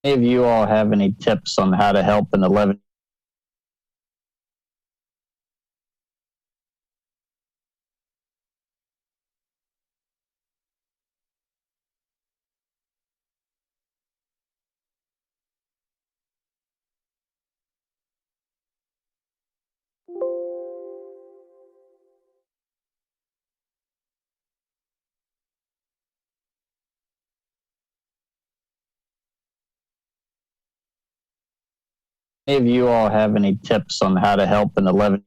Any of you all have any tips on how to help an 11? Any of you all have any tips on how to help an 11?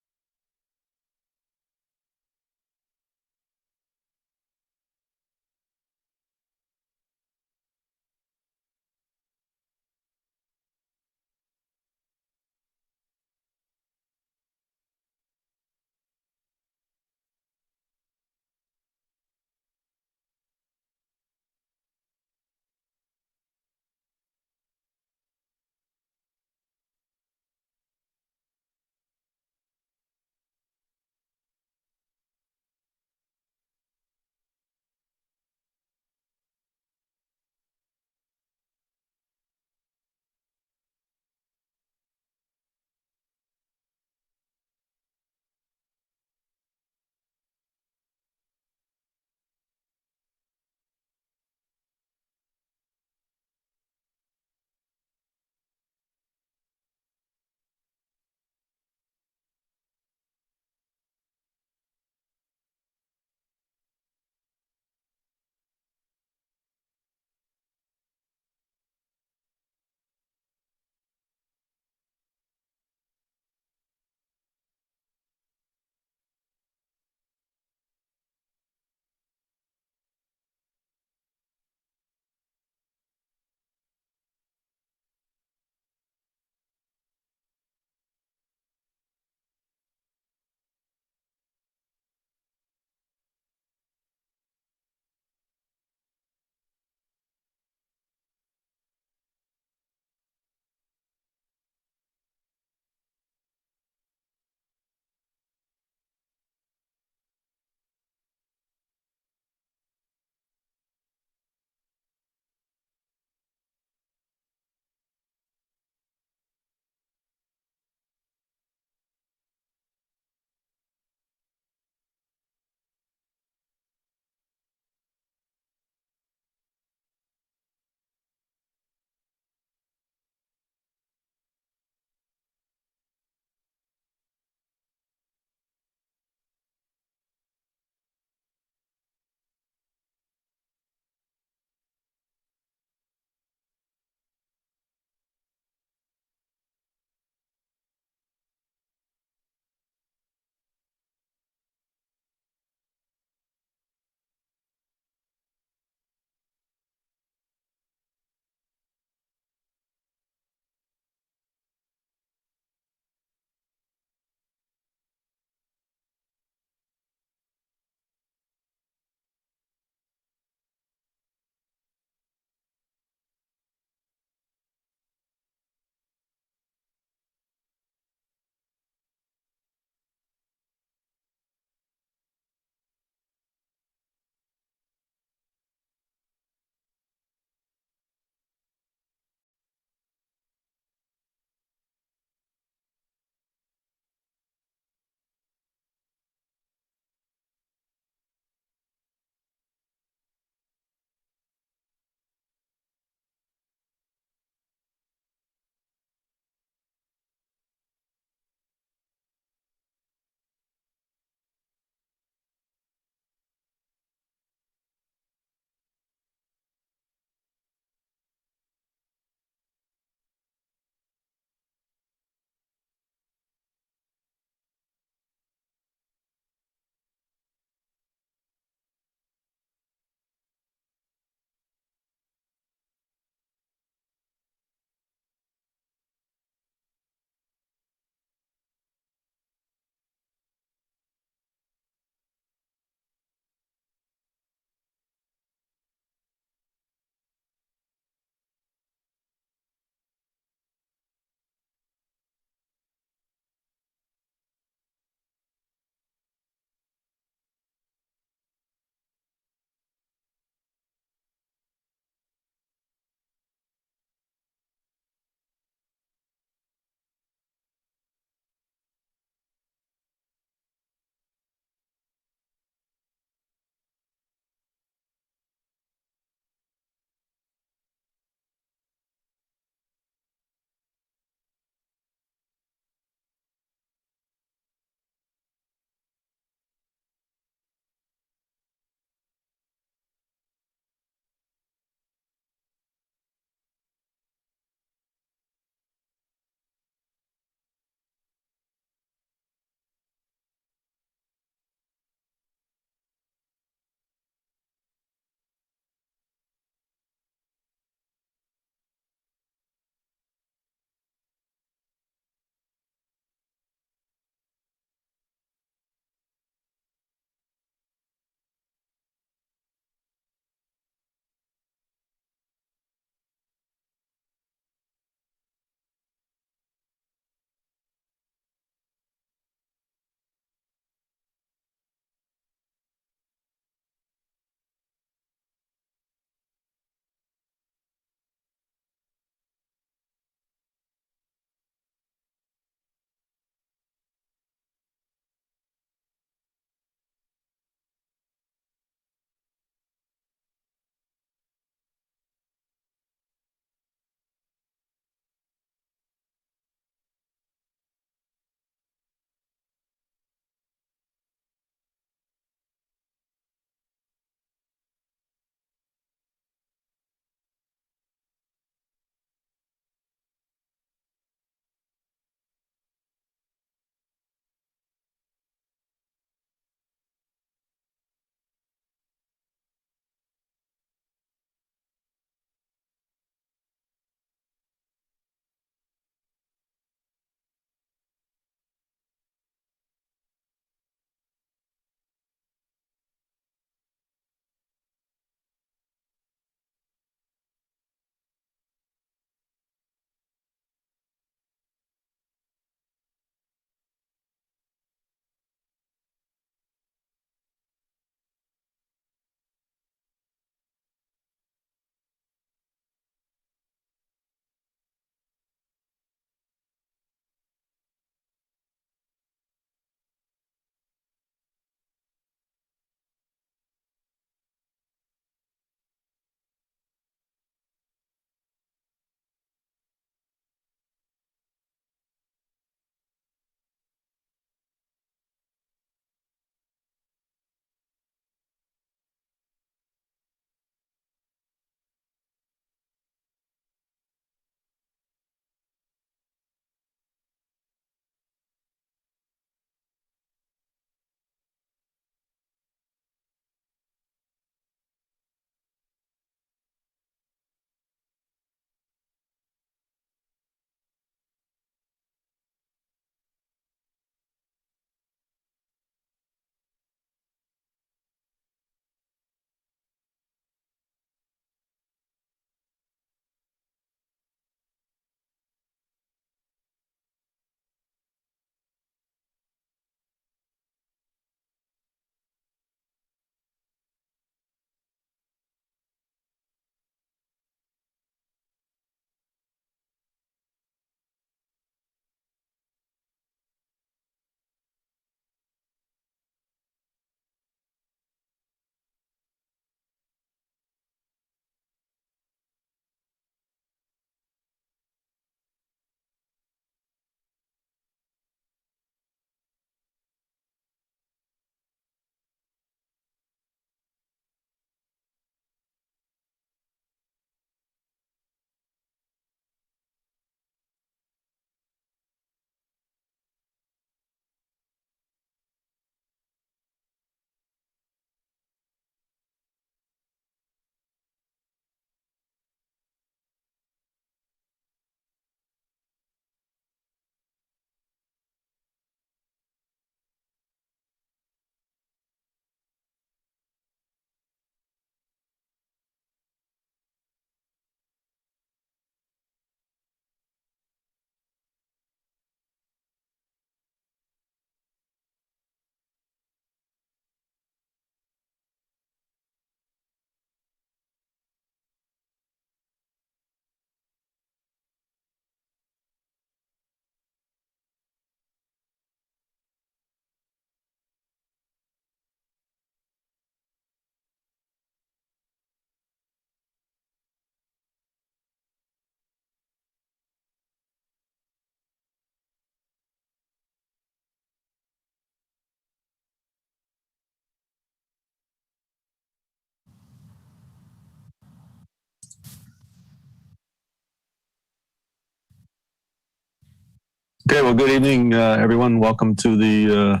Okay, well, good evening, everyone. Welcome to the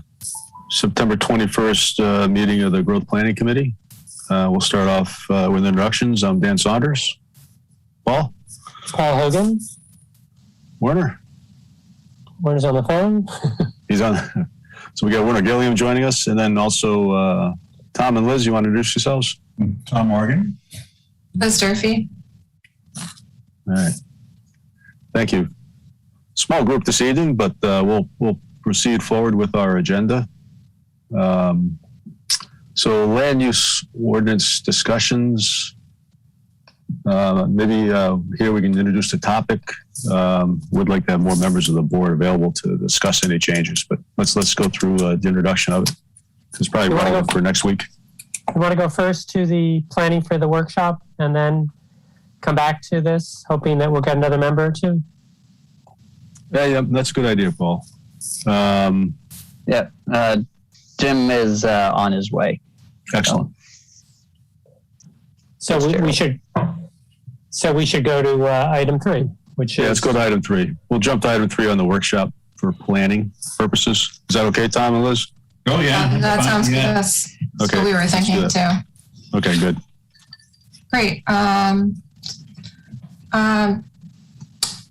September 21st meeting of the Growth Planning Committee. We'll start off with introductions. I'm Dan Saunders. Paul Hogan. Werner. Werner's on the phone. He's on. So we got Werner Gilliam joining us, and then also Tom and Liz. You want to introduce yourselves? Tom Morgan. Liz Durfee. All right. Thank you. Small group this evening, but we'll proceed forward with our agenda. So land use ordinance discussions. Maybe here we can introduce the topic. Would like to have more members of the board available to discuss any changes, but let's go through the introduction of it. It's probably relevant for next week. You want to go first to the planning for the workshop and then come back to this, hoping that we'll get another member or two? Yeah, that's a good idea, Paul. Jim is on his way. Excellent. So we should go to item 3, which is... Let's go to item 3. We'll jump to item 3 on the workshop for planning purposes. Is that okay, Tom and Liz? Oh, yeah. That sounds good. Yeah. That's Okay, what we were thinking too. Okay, good. Great.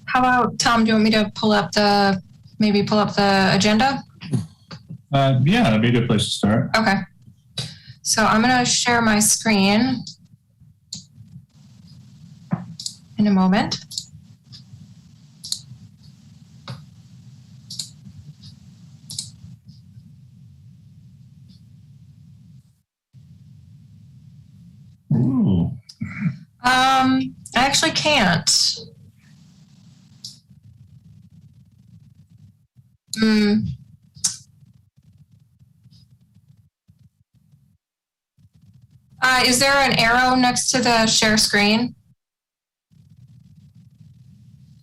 How about, Tom, do you want me to pull up the agenda? Yeah, that'd be a good place to start. Okay. So I'm going to share my screen in a moment. Ooh. I actually can't. Is there an arrow next to the share screen?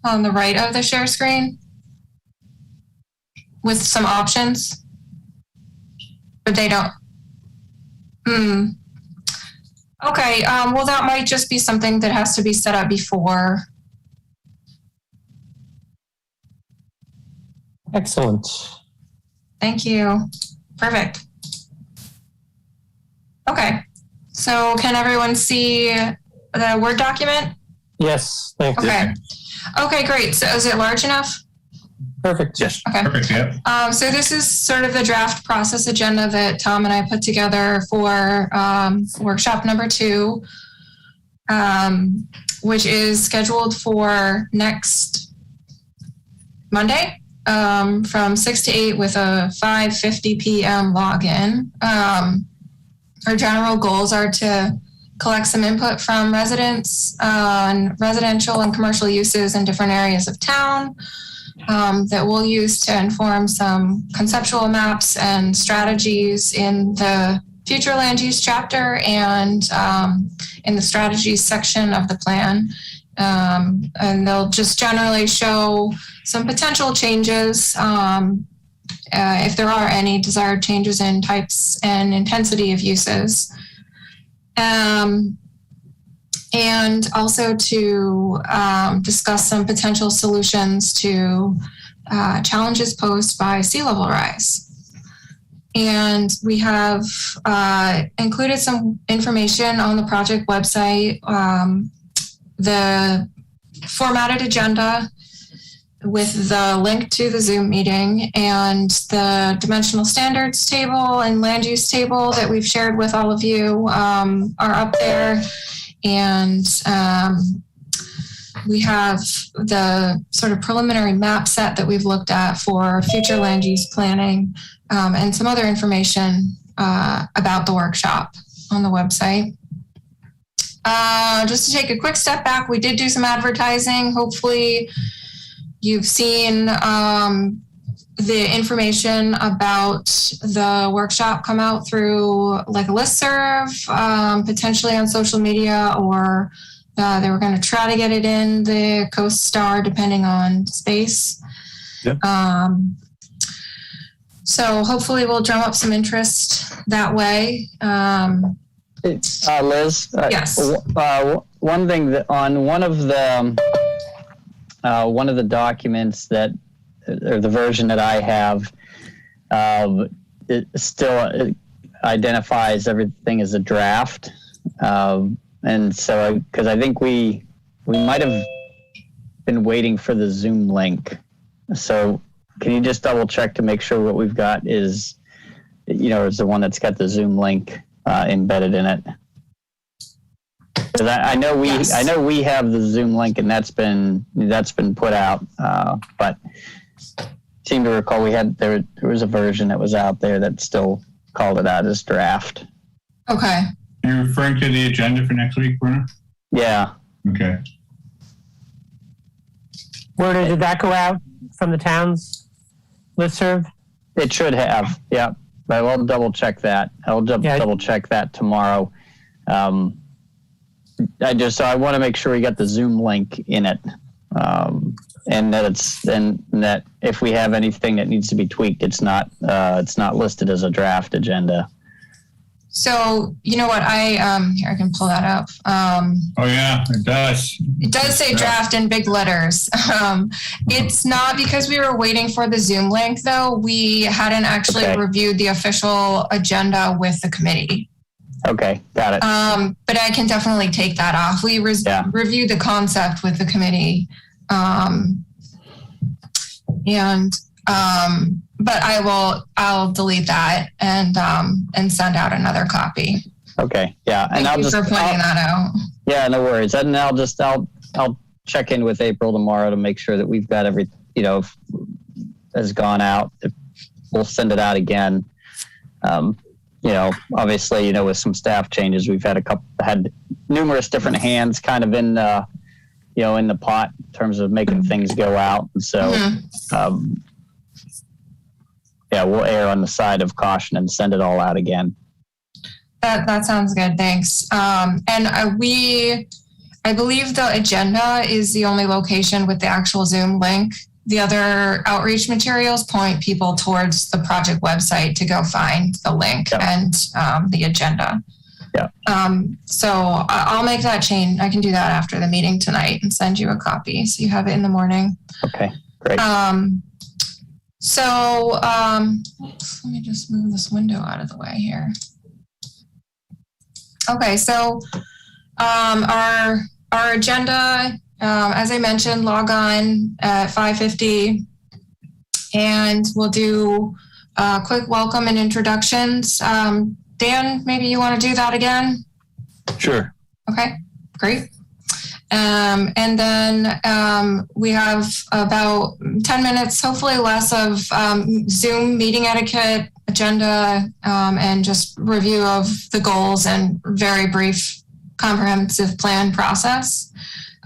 On the right of the share screen? With some options? But they don't. Okay, well, that might just be something that has to be set up before. Excellent. Thank you. Perfect. Okay, so can everyone see the Word document? Yes, thanks. Okay. Okay, great. So is it large enough? Perfect. Yes. Okay. Perfect, yeah. So this is sort of the draft process agenda that Tom and I put together for workshop number 2, which is scheduled for next Monday from 6 to 8 with a 5:50 p.m. login. Our general goals are to collect some input from residents on residential and commercial uses in different areas of town. That we'll use to inform some conceptual maps and strategies in the future land use chapter and in the strategies section of the plan. And they'll just generally show some potential changes, if there are any desired changes in types and intensity of uses. And also to discuss some potential solutions to challenges posed by sea level rise. And we have included some information on the project website, the formatted agenda with the link to the Zoom meeting and the dimensional standards table and land use table that we've shared with all of you are up there. And we have the sort of preliminary map set that we've looked at for future land use planning and some other information about the workshop on the website. Just to take a quick step back, we did do some advertising. Hopefully you've seen the information about the workshop come out through like a listserv, potentially on social media, or they were going to try to get it in the Coast Star depending on space. Yep. So hopefully we'll drum up some interest that way. Liz? Yes. One thing that on one of the documents that or the version that I have, it still identifies everything as a draft. And so, because I think we might have been waiting for the Zoom link. So can you just double check to make sure what we've got is, is the one that's got the Zoom link embedded in it? Because I know we have the Zoom link, and that's been put out. But seem to recall there was a version that was out there that still called it out as draft. Okay. You're referring to the agenda for next week, Werner? Yeah. Okay. Where did that go out from the town's listserv? It should have. Yeah. But I'll double check that. Double check that tomorrow. I want to make sure we got the Zoom link in it. And that if we have anything that needs to be tweaked, it's not listed as a draft agenda. So you know what? Here I can pull that up. Oh yeah, it does. It does say draft in big letters. It's not because we were waiting for the Zoom link, though. We hadn't actually reviewed the official agenda with the committee. Okay, got it. But I can definitely take that off. We reviewed the concept with the committee, but I'll delete that and send out another copy. Okay, yeah, and Thank you for pointing that out. Yeah, no worries. And I'll check in with April tomorrow to make sure that we've got has gone out. We'll send it out again. Obviously, with some staff changes, we've had numerous different hands kind of in the pot in terms of making things go out. And so, we'll err on the side of caution and send it all out again. That sounds good. Thanks. And I believe the agenda is the only location with the actual Zoom link. The other outreach materials point people towards the project website to go find the link and the agenda. Yeah. So I'll make that change. I can do that after the meeting tonight and send you a copy so you have it in the morning. Okay, great. Let me just move this window out of the way here. Okay, so our agenda, as I mentioned, log on at 5:50, and we'll do a quick welcome and introductions. Dan, maybe you want to do that again? Sure. Okay, great. And then we have about 10 minutes, hopefully less, of Zoom meeting etiquette, agenda, and just review of the goals and very brief comprehensive plan process.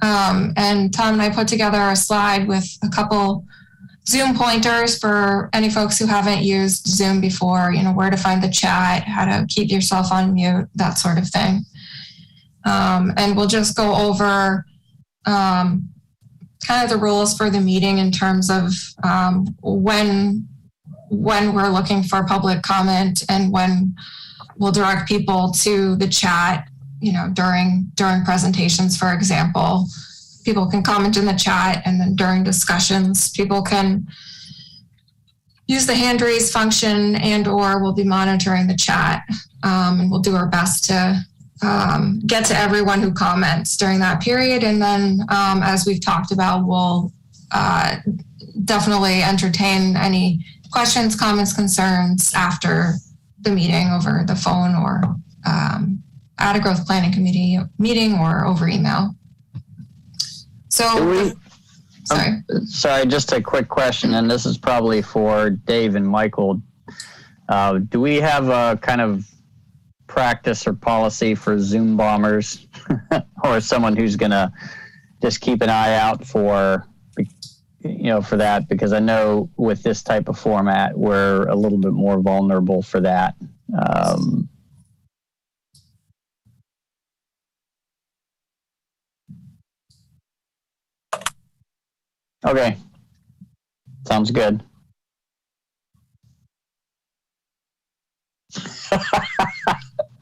And Tom and I put together a slide with a couple Zoom pointers for any folks who haven't used Zoom before, where to find the chat, how to keep yourself on mute, that sort of thing. And we'll just go over kind of the rules for the meeting in terms of when we're looking for public comment and when we'll direct people to the chat, during presentations, for example. People can comment in the chat, and then during discussions, people can use the hand raise function or we'll be monitoring the chat. And we'll do our best to get to everyone who comments during that period. And then, as we've talked about, we'll definitely entertain any questions, comments, concerns after the meeting over the phone or at a growth planning committee meeting or over email. So, sorry, just a quick question, and this is probably for Dave and Michael. Do we have a kind of practice or policy for Zoom bombers or someone who's going to just keep an eye out for that? Because I know with this type of format, we're a little bit more vulnerable for that. Okay. Sounds good.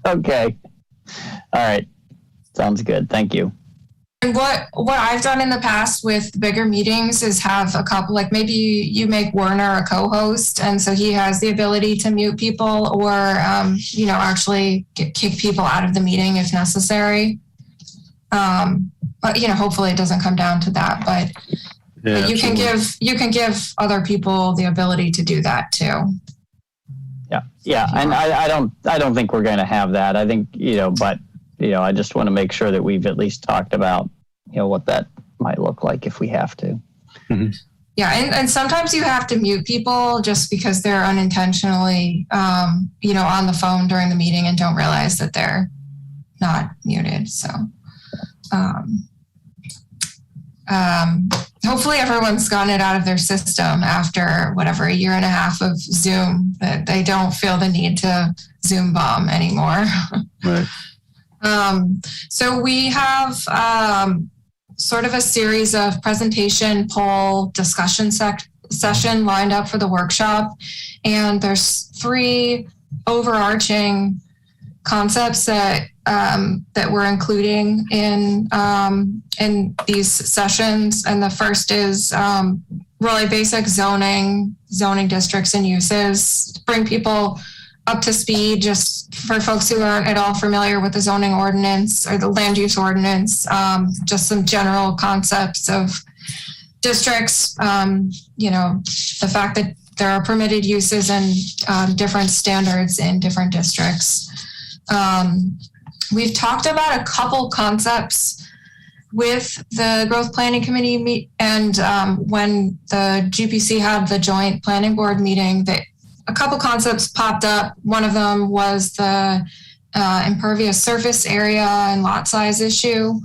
Okay. All right. Sounds good. Thank you. And what I've done in the past with bigger meetings is have a couple, like maybe you make Werner a co-host, and so he has the ability to mute people or, actually kick people out of the meeting if necessary. But hopefully it doesn't come down to that. But you can give other people the ability to do that too. Yeah, and I don't think we're going to have that. I think but I just want to make sure that we've at least talked about what that might look like if we have to. Mm-hmm. Yeah, and sometimes you have to mute people just because they're unintentionally, on the phone during the meeting and don't realize that they're not muted. So, hopefully everyone's gotten it out of their system after whatever, a year and a half of Zoom, that they don't feel the need to Zoom bomb anymore. Right. So we have sort of a series of presentation, poll, discussion session lined up for the workshop. And there's 3 overarching concepts that we're including in these sessions. And the first is really basic zoning districts and uses, bring people up to speed, just for folks who aren't at all familiar with the zoning ordinance or the land use ordinance, just some general concepts of districts, the fact that there are permitted uses and different standards in different districts. We've talked about a couple concepts with the Growth Planning Committee and when the GPC had the joint planning board meeting, that a couple concepts popped up. One of them was the impervious surface area and lot size issue.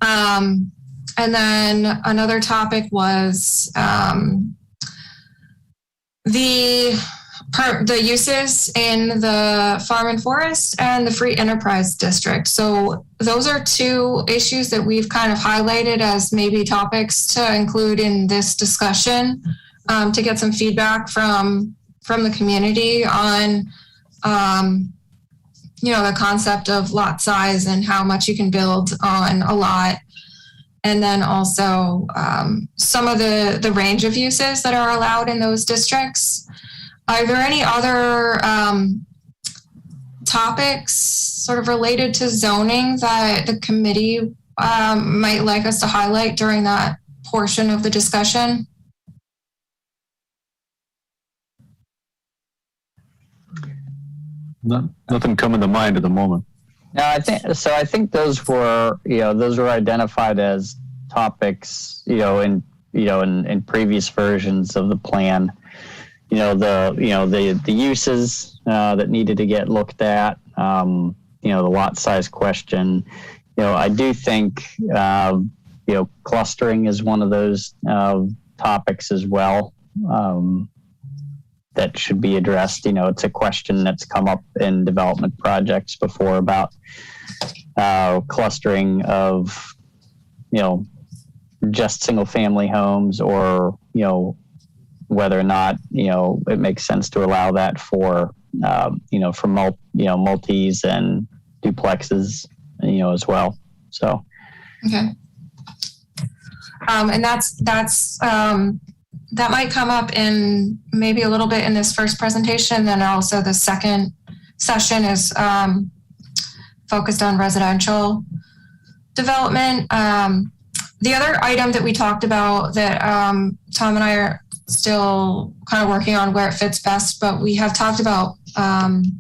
And then another topic was the uses in the farm and forest and the free enterprise district. So those are 2 issues that we've kind of highlighted as maybe topics to include in this discussion, to get some feedback from the community on, the concept of lot size and how much you can build on a lot. And then also some of the range of uses that are allowed in those districts. Are there any other topics sort of related to zoning that the committee might like us to highlight during that portion of the discussion? Nothing coming to mind at the moment. No, I think those were identified as topics, in previous versions of the plan. The uses that needed to get looked at. The lot size question. I do think clustering is one of those topics as well. That should be addressed. It's a question that's come up in development projects before about clustering of, just single family homes, or, whether or not, it makes sense to allow that for, for multis and duplexes, as well. So. Okay. And that's that might come up in maybe a little bit in this first presentation. Then also the second session is focused on residential development. The other item that we talked about that Tom and I are still kind of working on where it fits best, but we have talked about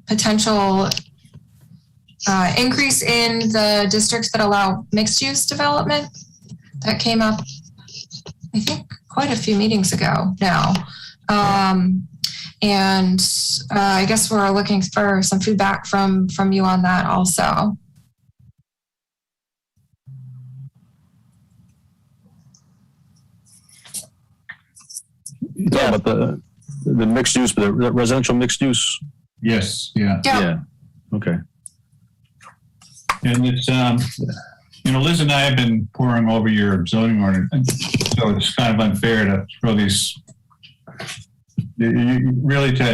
potential increase in the districts that allow mixed use development. That came up, I think, quite a few meetings ago now. And I guess we're looking for some feedback from you on that also. Yeah, but the mixed use, the residential mixed use. Yes, yeah. Yeah. Okay. And it's, Liz and I have been poring over your zoning ordinance, so it's kind of unfair to throw these. Really, to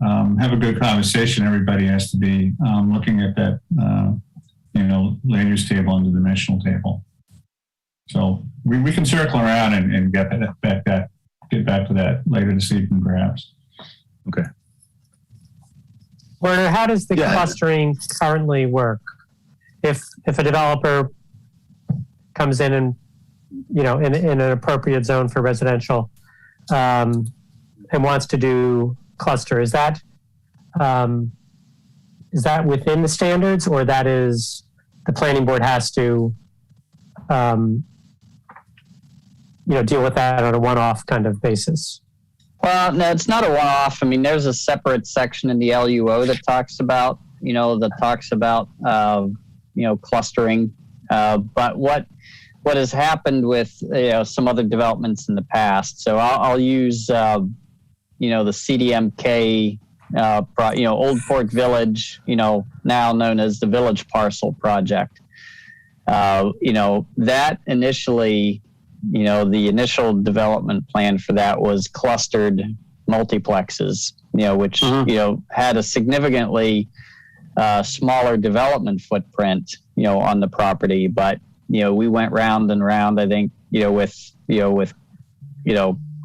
have a good conversation, everybody has to be looking at that, land use table and the dimensional table. So we can circle around and get back to that later this evening, perhaps. Okay. Werner, how does the Yeah. clustering currently work? If a developer comes in and, in an appropriate zone for residential, and wants to do cluster, is that within the standards, or that is the planning board has to, deal with that on a one-off kind of basis? Well, no, it's not a one-off. I mean, there's a separate section in the LUO that talks about, clustering. But what has happened with, some other developments in the past. So I'll use, the CDMK, Old Port Village, now known as the Village Parcel Project. That initially, the initial development plan for that was clustered multiplexes, which, had a significantly smaller development footprint, on the property. But, we went round and round, I think, with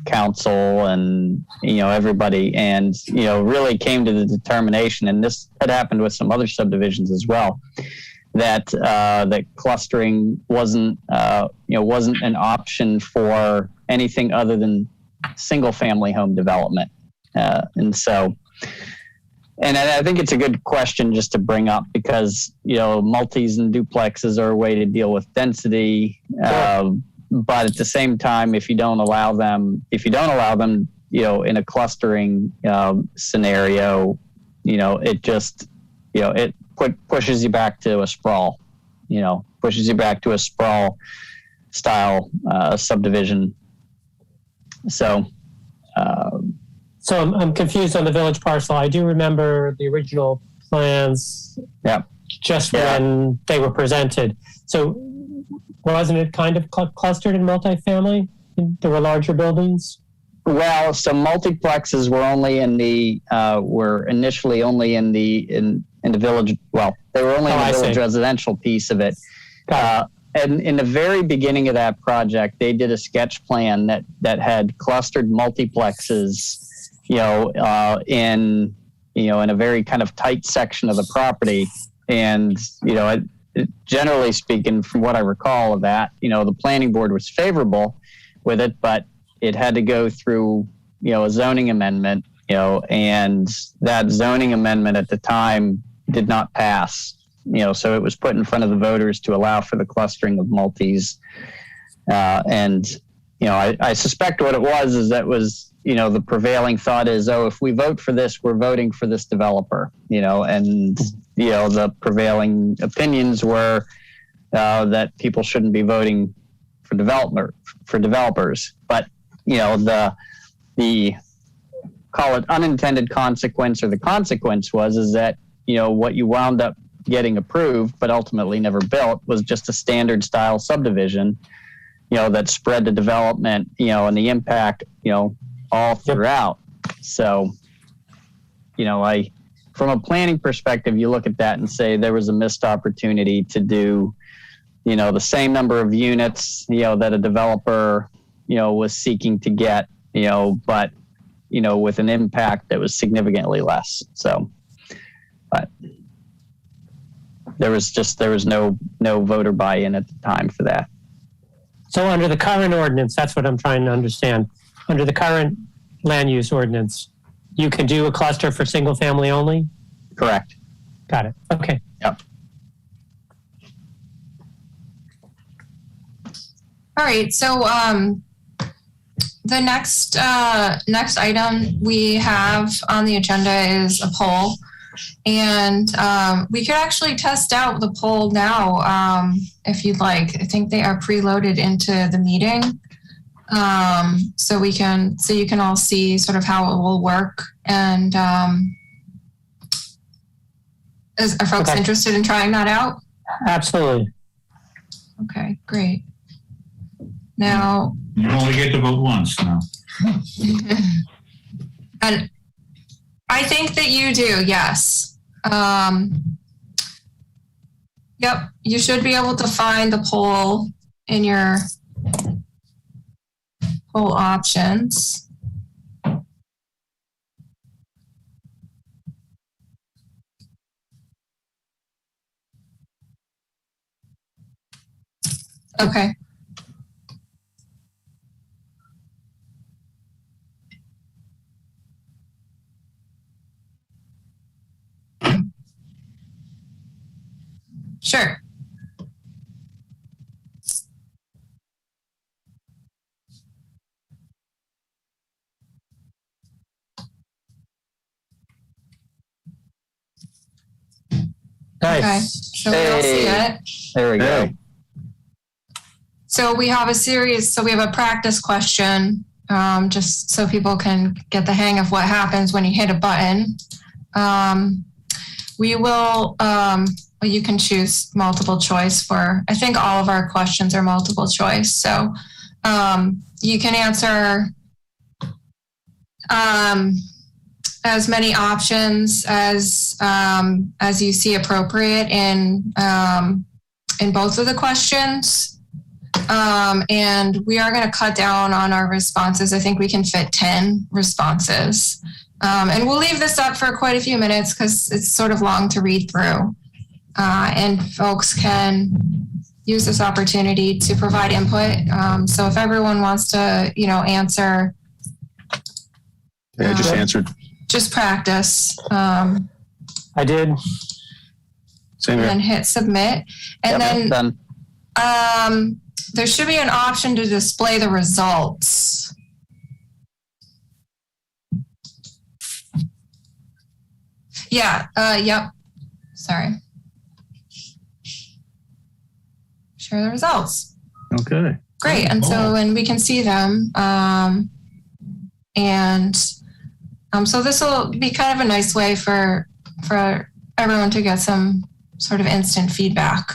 council and, everybody, and, really came to the determination, and this had happened with some other subdivisions as well, that clustering wasn't an option for anything other than single family home development. And I think it's a good question just to bring up, because, multis and duplexes are a way to deal with density. But at the same time, if you don't allow them, in a clustering scenario, it just, it pushes you back to a sprawl, style subdivision. So I'm confused on the village parcel. I do remember the original plans. Yeah. Just when they were presented. So wasn't it kind of clustered in multifamily? There were larger buildings. Well, so multiplexes were only initially only in the village. Well, they were only in the village residential piece of it. And in the very beginning of that project, they did a sketch plan that had clustered multiplexes, in a very kind of tight section of the property. And, generally speaking, from what I recall of that, the planning board was favorable with it, but it had to go through, a zoning amendment, and that zoning amendment at the time did not pass. So it was put in front of the voters to allow for the clustering of multis. And, I suspect what it was the prevailing thought is, if we vote for this, we're voting for this developer, and, the prevailing opinions were that people shouldn't be voting for developers. But, the call it unintended consequence, or the consequence is that, what you wound up getting approved, but ultimately never built, was just a standard style subdivision, that spread the development, and the impact, all throughout. So, from a planning perspective, you look at that and say there was a missed opportunity to do, the same number of units, that a developer, was seeking to get, but, with an impact that was significantly less. So, but there was no voter buy-in at the time for that. So under the current ordinance, that's what I'm trying to understand. Under the current land use ordinance, you can do a cluster for single family only? Correct. Got it. Okay. Yep. All right. So the next item we have on the agenda is a poll. And we could actually test out the poll now if you'd like. I think they are preloaded into the meeting. So you can all see sort of how it will work. And are folks interested in trying that out? Absolutely. Okay, great. Now You only get to vote once now. and I think that you do, yes. Yep, you should be able to find the poll in your poll options. Okay. Sure. Okay, Nice. so we all see it. There we go. So we have a practice question, just so people can get the hang of what happens when you hit a button. We will, you can choose multiple choice for, I think all of our questions are multiple choice. So you can answer as many options as you see appropriate in both of the questions. And we are going to cut down on our responses. I think we can fit 10 responses. And we'll leave this up for quite a few minutes because it's sort of long to read through. And folks can use this opportunity to provide input. So if everyone wants to, answer. Yeah, I just answered. Just practice. I did. Same here. And then hit submit. And Yep, then done. there should be an option to display the results. Yeah, yep. Sorry. Share the results. Okay. Great. And and we can see them. So this will be kind of a nice way for everyone to get some sort of instant feedback.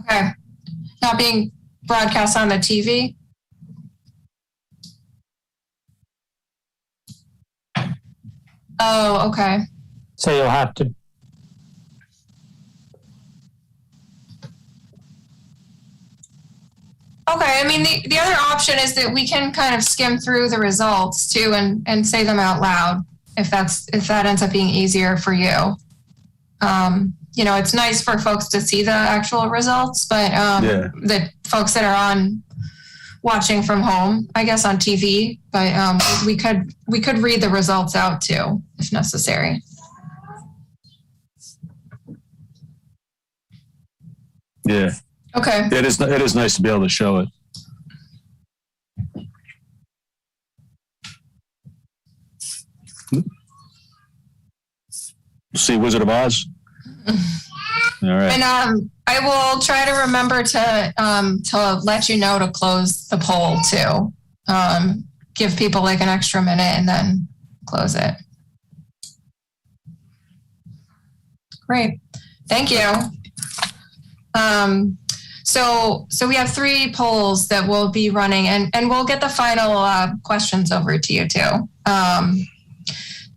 Okay. Not being broadcast on the TV. Oh, okay. So you'll have to. Okay. I mean, the other option is that we can kind of skim through the results too and say them out loud if that ends up being easier for you. It's nice for folks to see the actual results, but the folks that are watching from home, I guess on TV, but we could read the results out too if necessary. Yeah. Okay. It is nice to be able to show it. See Wizard of Oz? All right. And I will try to remember to let you know to close the poll too. Give people like an extra minute and then close it. Great. Thank you. So we have 3 polls that we'll be running and we'll get the final questions over to you too.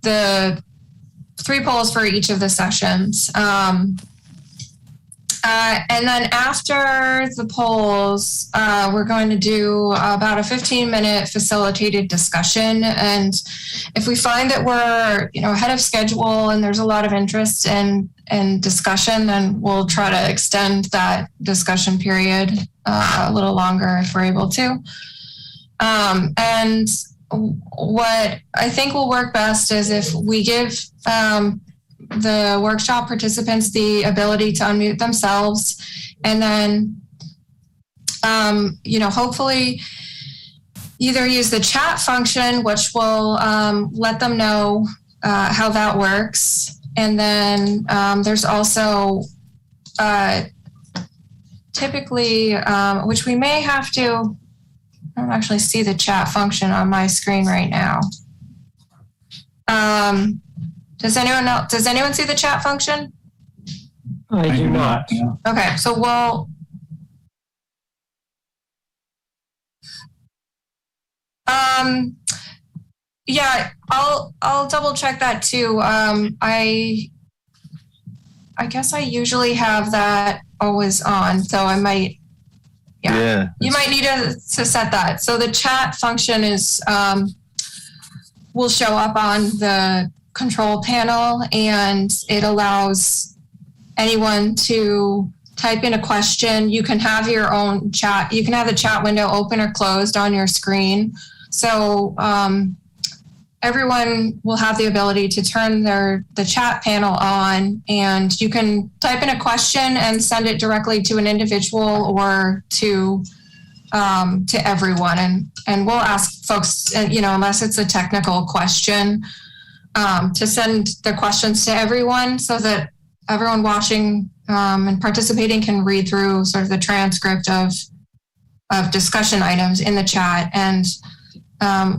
The 3 polls for each of the sessions. And then after the polls, we're going to do about a 15-minute facilitated discussion. And if we find that we're, ahead of schedule and there's a lot of interest in discussion, then we'll try to extend that discussion period a little longer if we're able to. And what I think will work best is if we give the workshop participants the ability to unmute themselves and then, hopefully either use the chat function, which will let them know how that works. And then there's also typically, which we may have to I don't actually see the chat function on my screen right now. Does anyone see the chat function? I do not. Yeah. Okay, so yeah, I'll double check that too. I guess I usually have that always on, so I might. Yeah. You might need to set that. So the chat function is will show up on the control panel, and it allows anyone to type in a question. You can have your own chat. You can have the chat window open or closed on your screen. So everyone will have the ability to turn the chat panel on, and you can type in a question and send it directly to an individual or to everyone. And we'll ask folks, unless it's a technical question, to send the questions to everyone so that everyone watching and participating can read through sort of the transcript of discussion items in the chat. And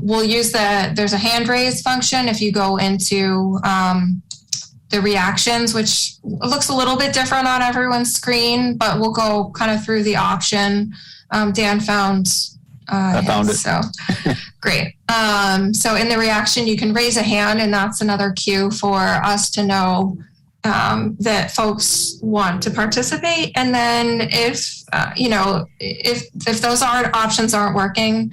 we'll use there's a hand raise function if you go into the reactions, which looks a little bit different on everyone's screen, but we'll go kind of through the option. Dan found I found it. So great. So in the reaction, you can raise a hand, and that's another cue for us to know that folks want to participate. And then if those options aren't working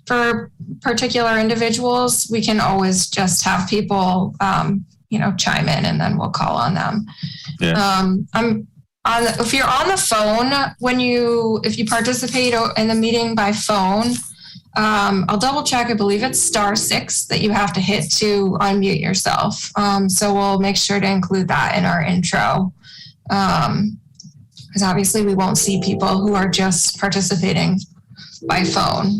for particular individuals, we can always just have people, chime in, and then we'll call on them. Yeah. If you're on the phone, if you participate in the meeting by phone, I'll double check. I believe it's *6 that you have to hit to unmute yourself. So we'll make sure to include that in our intro. Because obviously we won't see people who are just participating by phone.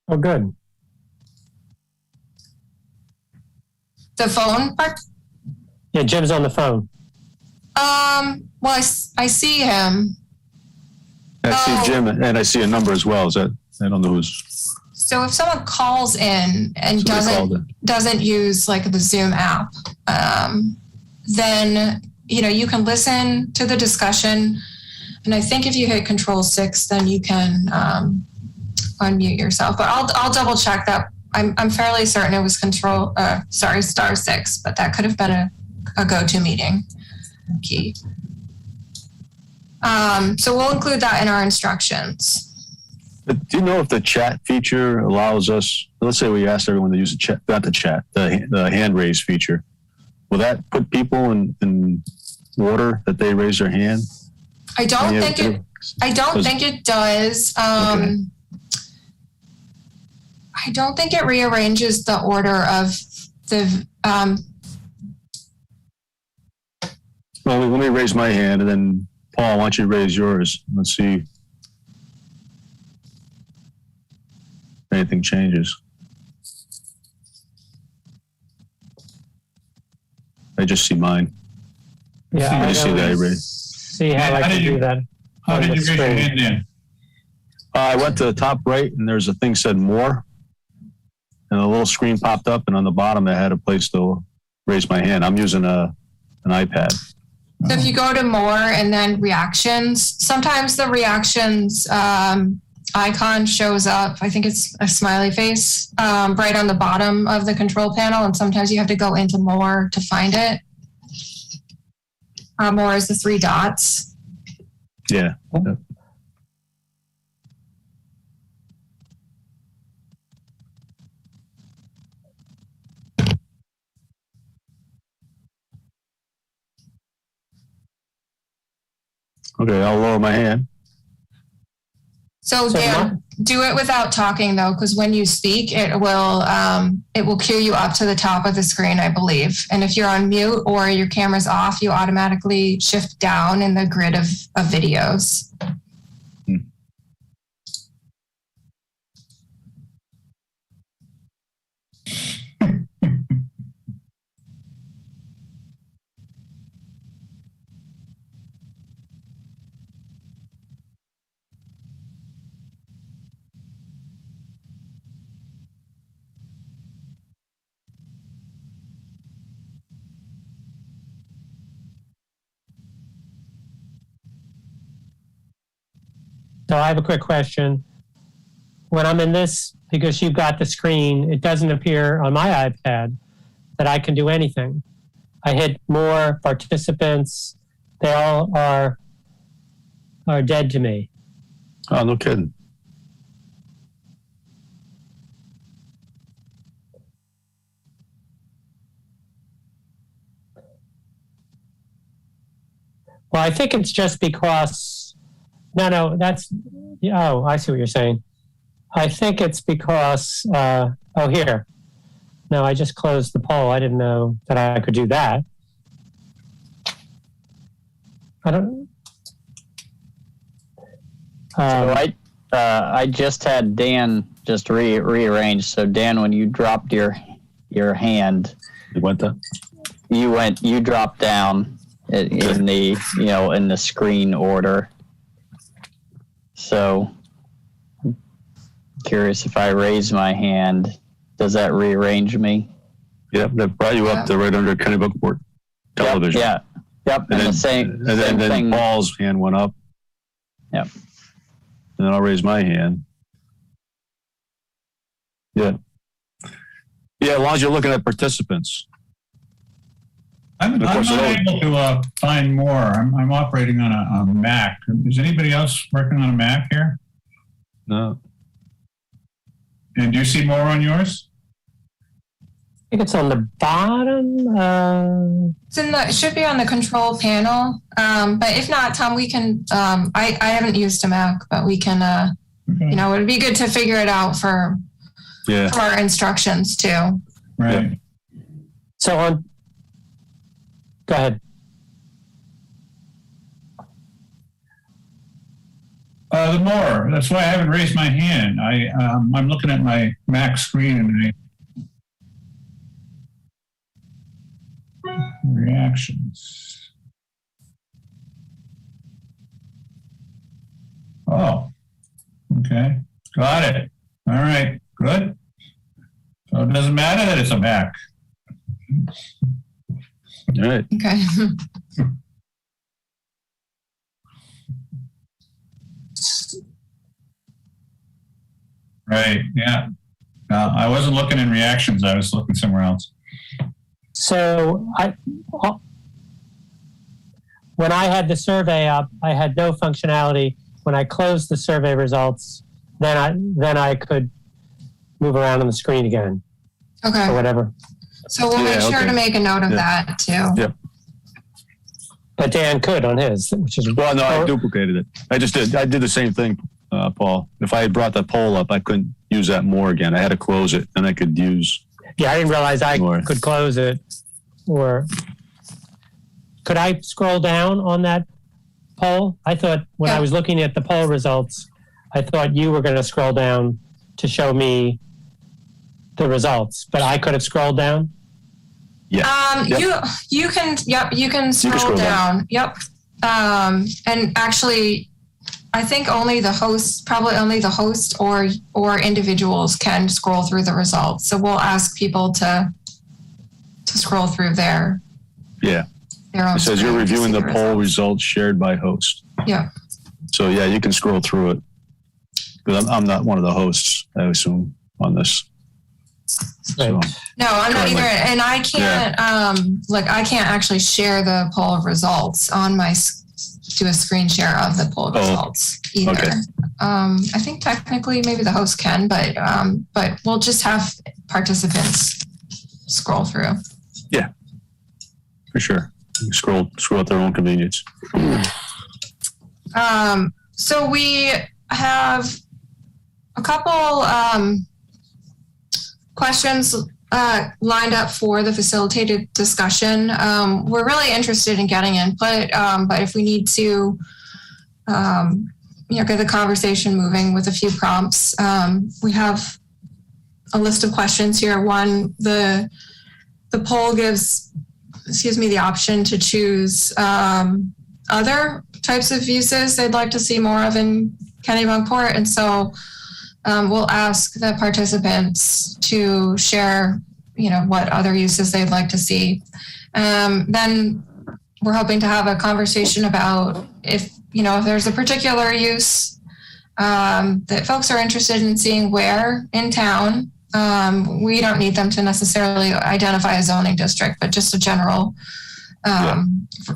Oh, good. The phone part? Yeah, Jim's on the phone. Well, I see him. I see Jim, and I see a number as well. I don't know who's. So if someone calls in and doesn't use like the Zoom app, then you can listen to the discussion. And I think if you hit *6, then you can unmute yourself. But I'll double check that. I'm fairly certain it was *6, but that could have been a go-to-meeting key. So we'll include that in our instructions. But do you know if the chat feature allows us? Let's say we asked everyone to use the hand raise feature. Will that put people in order that they raise their hand? I don't think it does. Okay. I don't think it rearranges the order of the. Well, let me raise my hand, and then Paul, why don't you raise yours? Let's see if anything changes. I just see mine. Yeah, I just see that I raised. See how I can do that. How did you raise your hand in? I went to the top right, and there's a thing said more, and a little screen popped up, and on the bottom I had a place to raise my hand. I'm using an iPad. So if you go to more and then reactions, sometimes the reactions icon shows up. I think it's a smiley face right on the bottom of the control panel, and sometimes you have to go into more to find it. More is the 3 dots. Yeah. Okay, I'll lower my hand. So Dan, do it without talking though, because when you speak, it will cue you up to the top of the screen, I believe. And if you're on mute or your camera's off, you automatically shift down in the grid of videos. So I have a quick question. When I'm in this, because you've got the screen, it doesn't appear on my iPad that I can do anything. I hit more participants. They all are dead to me. Oh, no kidding. Well, I think it's just because, no, that's, oh, I see what you're saying. I think it's because, here. No, I just closed the poll. I didn't know that I could do that. I don't. So I just had Dan just rearrange. So Dan, when you dropped your hand, You went there? you dropped down in the in the screen order. So curious, if I raise my hand, does that rearrange me? Yep, that brought you up to right under Kennebunkport television. Yep. And then, the same then thing. Paul's hand went up. Yep. And then I'll raise my hand. Yeah. Yeah, as long as you're looking at participants. I'm Of not course, able to find more. I'm operating on a Mac. Is anybody else working on a Mac here? No. And do you see more on yours? I think it's on the bottom. It should be on the control panel. But if not, Tom, we can, I haven't used a Mac, but we can, Okay. it would be good to figure it out for our instructions too. Right. So go ahead. The more. That's why I haven't raised my hand. I'm looking at my Mac screen and reactions. Oh, okay. Got it. All right. Good. So it doesn't matter that it's a Mac. All right. Okay. Right. Yeah. I wasn't looking in reactions. I was looking somewhere else. So when I had the survey up, I had no functionality. When I closed the survey results, then I could move around on the screen again or Okay. whatever. So we'll make sure to make a note of that too. Yeah. But Dan could on his, which is Well, no, I duplicated it. I did the same thing, Paul. If I had brought that poll up, I couldn't use that more again. I had to close it, and I could use. Yeah, I didn't realize I More. could close it. Or could I scroll down on that poll? I thought when I was looking at the poll results, I thought you were going to scroll down to show me the results, but I could have scrolled down. Yeah. Yep. You can scroll down. Yep. And actually, I think only the host or individuals can scroll through the results. So we'll ask people to scroll through their own. It says you're screen to reviewing see the poll results shared by host. Yeah. So yeah, you can scroll through it. But I'm not one of the hosts, I assume, on this. So, Right. No, I'm not Currently. either. And I can't, I can't actually share the poll results on do a screen share of the poll results either. Okay. I think technically maybe the host can, but we'll just have participants scroll through. yeah, for sure. You scroll at their own convenience. So we have a couple questions lined up for the facilitated discussion. We're really interested in getting input, but if we need to, get the conversation moving with a few prompts, we have a list of questions here. One, the poll gives, the option to choose other types of uses they'd like to see more of in Kennebunkport, and so we'll ask the participants to share, what other uses they'd like to see. Then we're hoping to have a conversation about if there's a particular use that folks are interested in seeing where in town. We don't need them to necessarily identify a zoning district, but just a general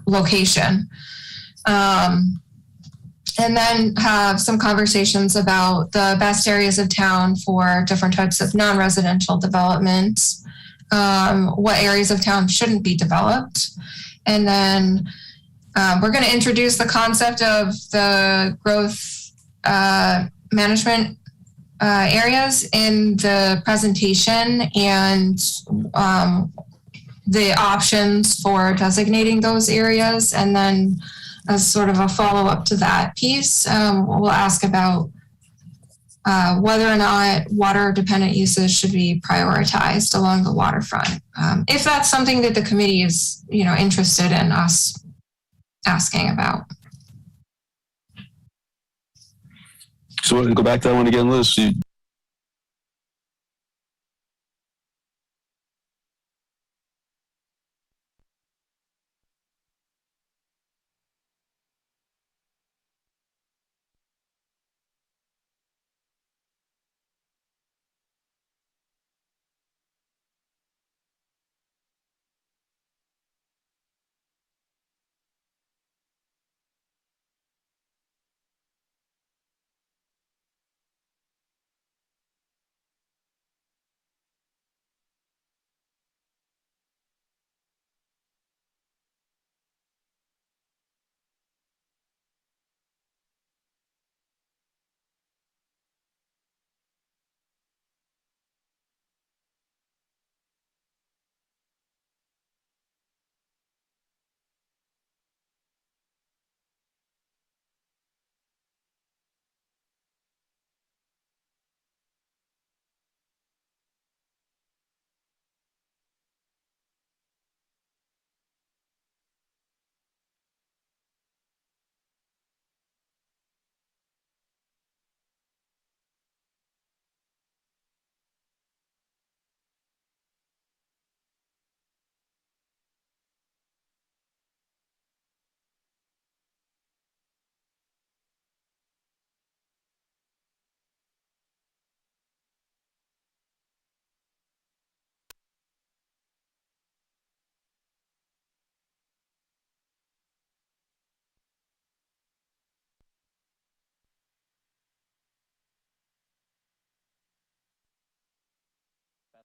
location. And then have some conversations about the best areas of town for different types of non-residential development, what areas of town shouldn't be developed. And then we're going to introduce the concept of the growth management areas in the presentation, and the options for designating those areas. And then as sort of a follow-up to that piece, we'll ask about whether or not water-dependent uses should be prioritized along the waterfront. If that's something that the committee is, interested in us asking about. So go back to that one again, Liz.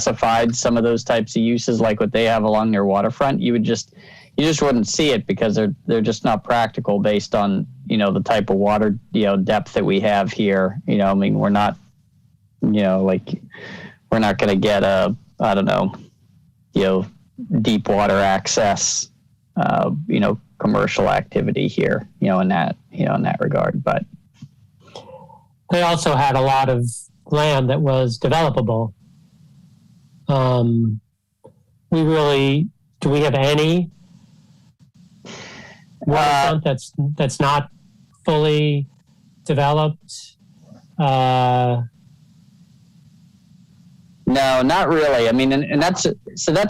Specified some of those types of uses like what they have along their waterfront, you just wouldn't see it because they're just not practical based on the type of water depth that we have here. I mean, we're not we're not going to get deep water access commercial activity here in that regard. But they also had a lot of land that was developable. Do we have any waterfront that's not fully developed? No, not really. I mean, and that's a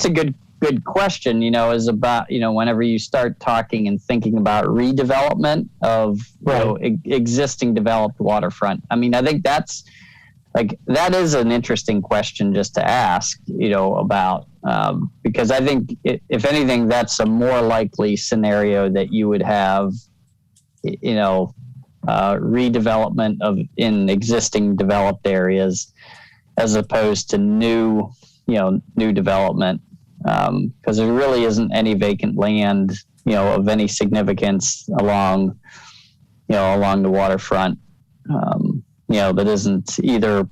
good question, is about, whenever you start talking and thinking about redevelopment of existing developed waterfront. I mean, I think that is an interesting question just to ask, about, because I think if anything, that's a more likely scenario that you would have, redevelopment in existing developed areas as opposed to new development, because there really isn't any vacant land, of any significance along the waterfront. That isn't either,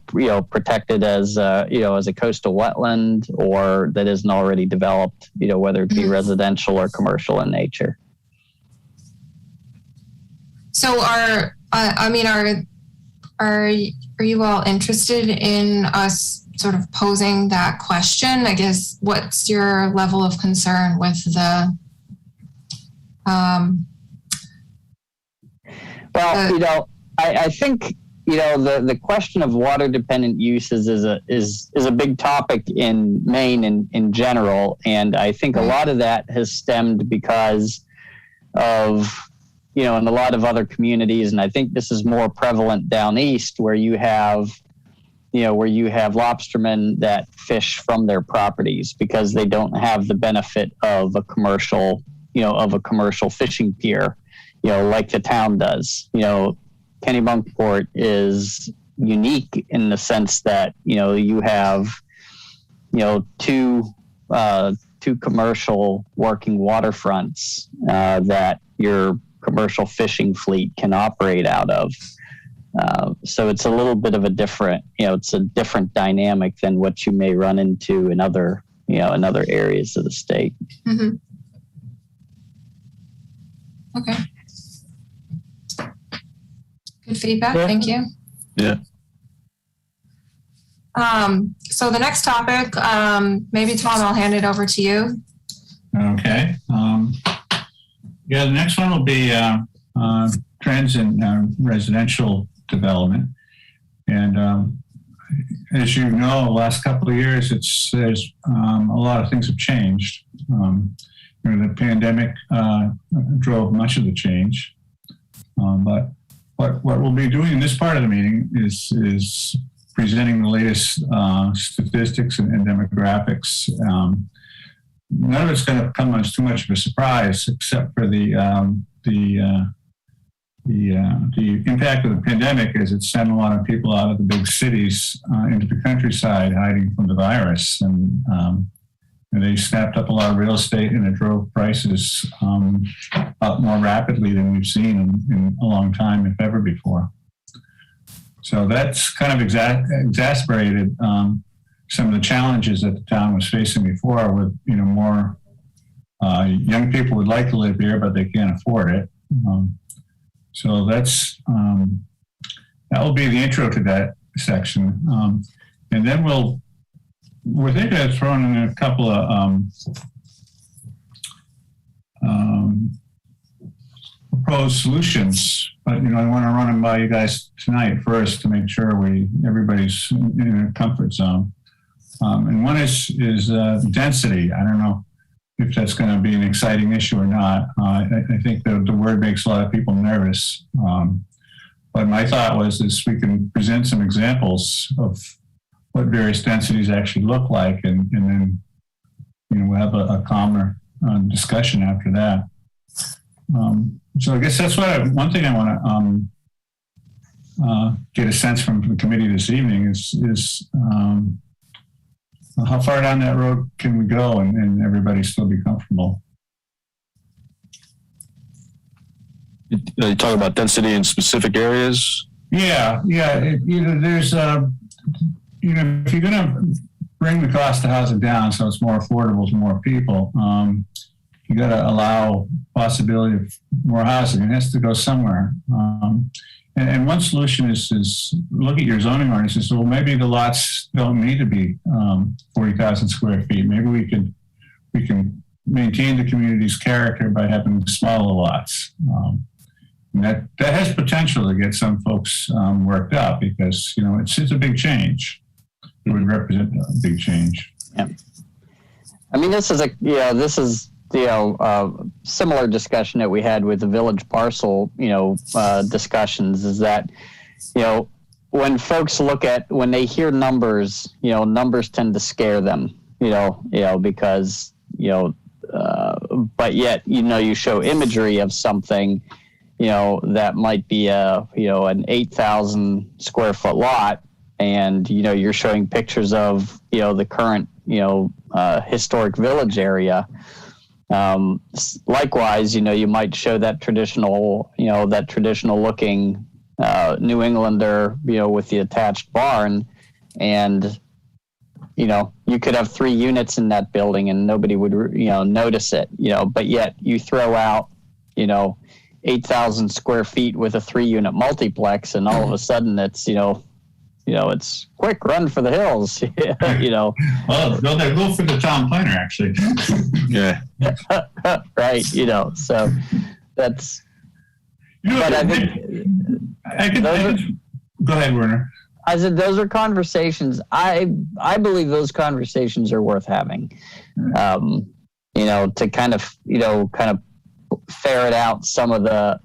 protected as a coastal wetland or that isn't already developed, whether it be residential or commercial in nature. So are you all interested in us sort of posing that question? I guess, what's your level of concern with the, I think, the question of water dependent uses is a big topic in Maine in general. And I think a lot of that has stemmed because of, in a lot of other communities, and I think this is more prevalent down east, where you have lobstermen that fish from their properties because they don't have the benefit of a commercial fishing pier, like the town does. Kennebunkport is unique in the sense that, you have, two commercial working waterfronts that your commercial fishing fleet can operate out of. So it's a little bit of a different, it's a different dynamic than what you may run into in other areas of the state. Mm-hmm. Okay. Good feedback. Yeah. Thank you. Yeah. So the next topic, maybe Tom, I'll hand it over to you. Okay. The next one will be trends in residential development. And as you know, the last couple of years, there's a lot of things have changed. The pandemic drove much of the change. But what we'll be doing in this part of the meeting is presenting the latest statistics and demographics. None of it's going to come as too much of a surprise, except for the impact of the pandemic, as it sent a lot of people out of the big cities into the countryside, hiding from the virus, and they snapped up a lot of real estate, and it drove prices up more rapidly than we've seen in a long time, if ever before. So that's kind of exacerbated some of the challenges that the town was facing before, with more young people would like to live here, but they can't afford it. So that will be the intro to that section, and then we're thinking of throwing in a couple of proposed solutions. But I want to run them by you guys tonight first to make sure everybody's in a comfort zone. And one is density. I don't know if that's going to be an exciting issue or not. I think the word makes a lot of people nervous. But my thought was we can present some examples of what various densities actually look like, and then we'll have a calmer discussion after that. So I guess that's one thing I want to get a sense from the committee this evening is how far down that road can we go and everybody still be comfortable? You talk about density in specific areas? Yeah. There's if you're going to bring the cost of housing down so it's more affordable to more people, you got to allow possibility of more housing. It has to go somewhere. And one solution is look at your zoning ordinances. Well, maybe the lots don't need to be 40,000 square feet. Maybe we can maintain the community's character by having smaller lots. And that has potential to get some folks worked up, because it's a big change. It would represent a big change. Yeah. I mean, this is similar discussion that we had with the village parcel, discussions, is that, when folks when they hear numbers, numbers tend to scare them, because, but yet, you show imagery of something, that might be an 8,000 square foot lot. And, you're showing pictures of, the current, historic village area. Likewise, you might show that traditional looking New Englander, with the attached barn, and you could have 3 units in that building and nobody would notice it, but yet you throw out 8,000 square feet with a 3-unit multiplex, and all of a sudden it's it's quick, run for the hills. Well, they'll go for the town planner, actually. Yeah. Right. So that's. But I think go ahead, Werner. I said those are conversations. I believe those conversations are worth having. To kind of ferret out some of the,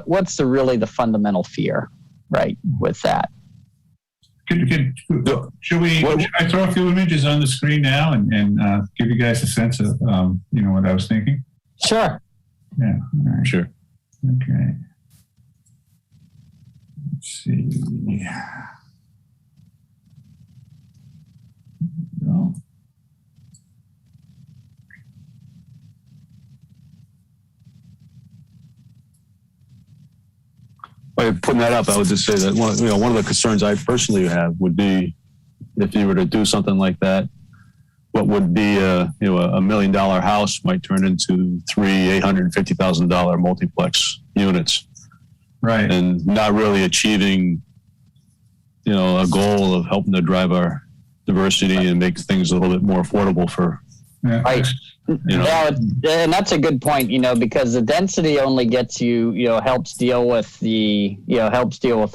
what's really the fundamental fear, right, with that. Should I throw a few images on the screen now and give you guys a sense of, what I was thinking? Sure. Yeah. All right. Sure. Okay. Let's see. No. By putting that up, I would just say that one of the concerns I personally have would be if you were to do something like that, what would be a $1 million house might turn into three $850,000 multiplex units, Right. and not really achieving, a goal of helping to drive our diversity and make things a little bit more affordable for. Yeah. Right. Yeah, and that's a good point, because the density only gets you, helps deal with the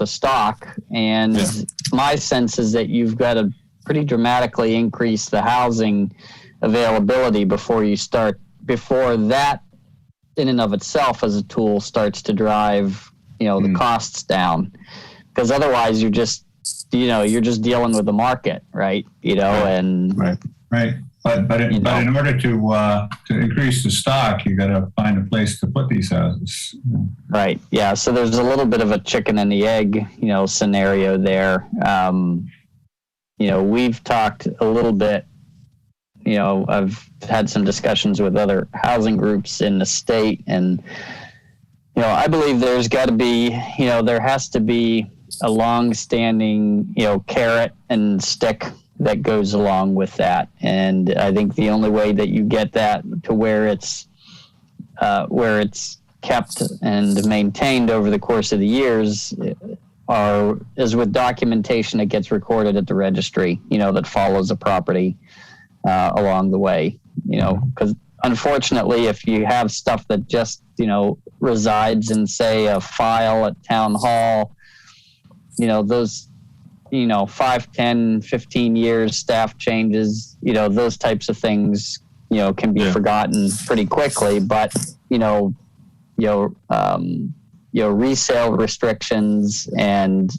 stock. And my sense is that you've got to pretty dramatically increase the housing availability before that in and of itself as a tool starts to drive, the costs down. Because otherwise you're just dealing with the market, right? And Right. Right. But in order to increase the stock, you got to find a place to put these houses. Right. Yeah. So there's a little bit of a chicken and the egg, scenario there. We've talked a little bit. I've had some discussions with other housing groups in the state, and I believe there's got to be, there has to be a long-standing, carrot and stick that goes along with that. And I think the only way that you get that to where it's kept and maintained over the course of the years is with documentation that gets recorded at the registry, that follows a property along the way, because unfortunately, if you have stuff that just, resides in, say, a file at town hall, those 5, 10, 15 years, staff changes, those types of things, can be forgotten pretty quickly. But, resale restrictions and,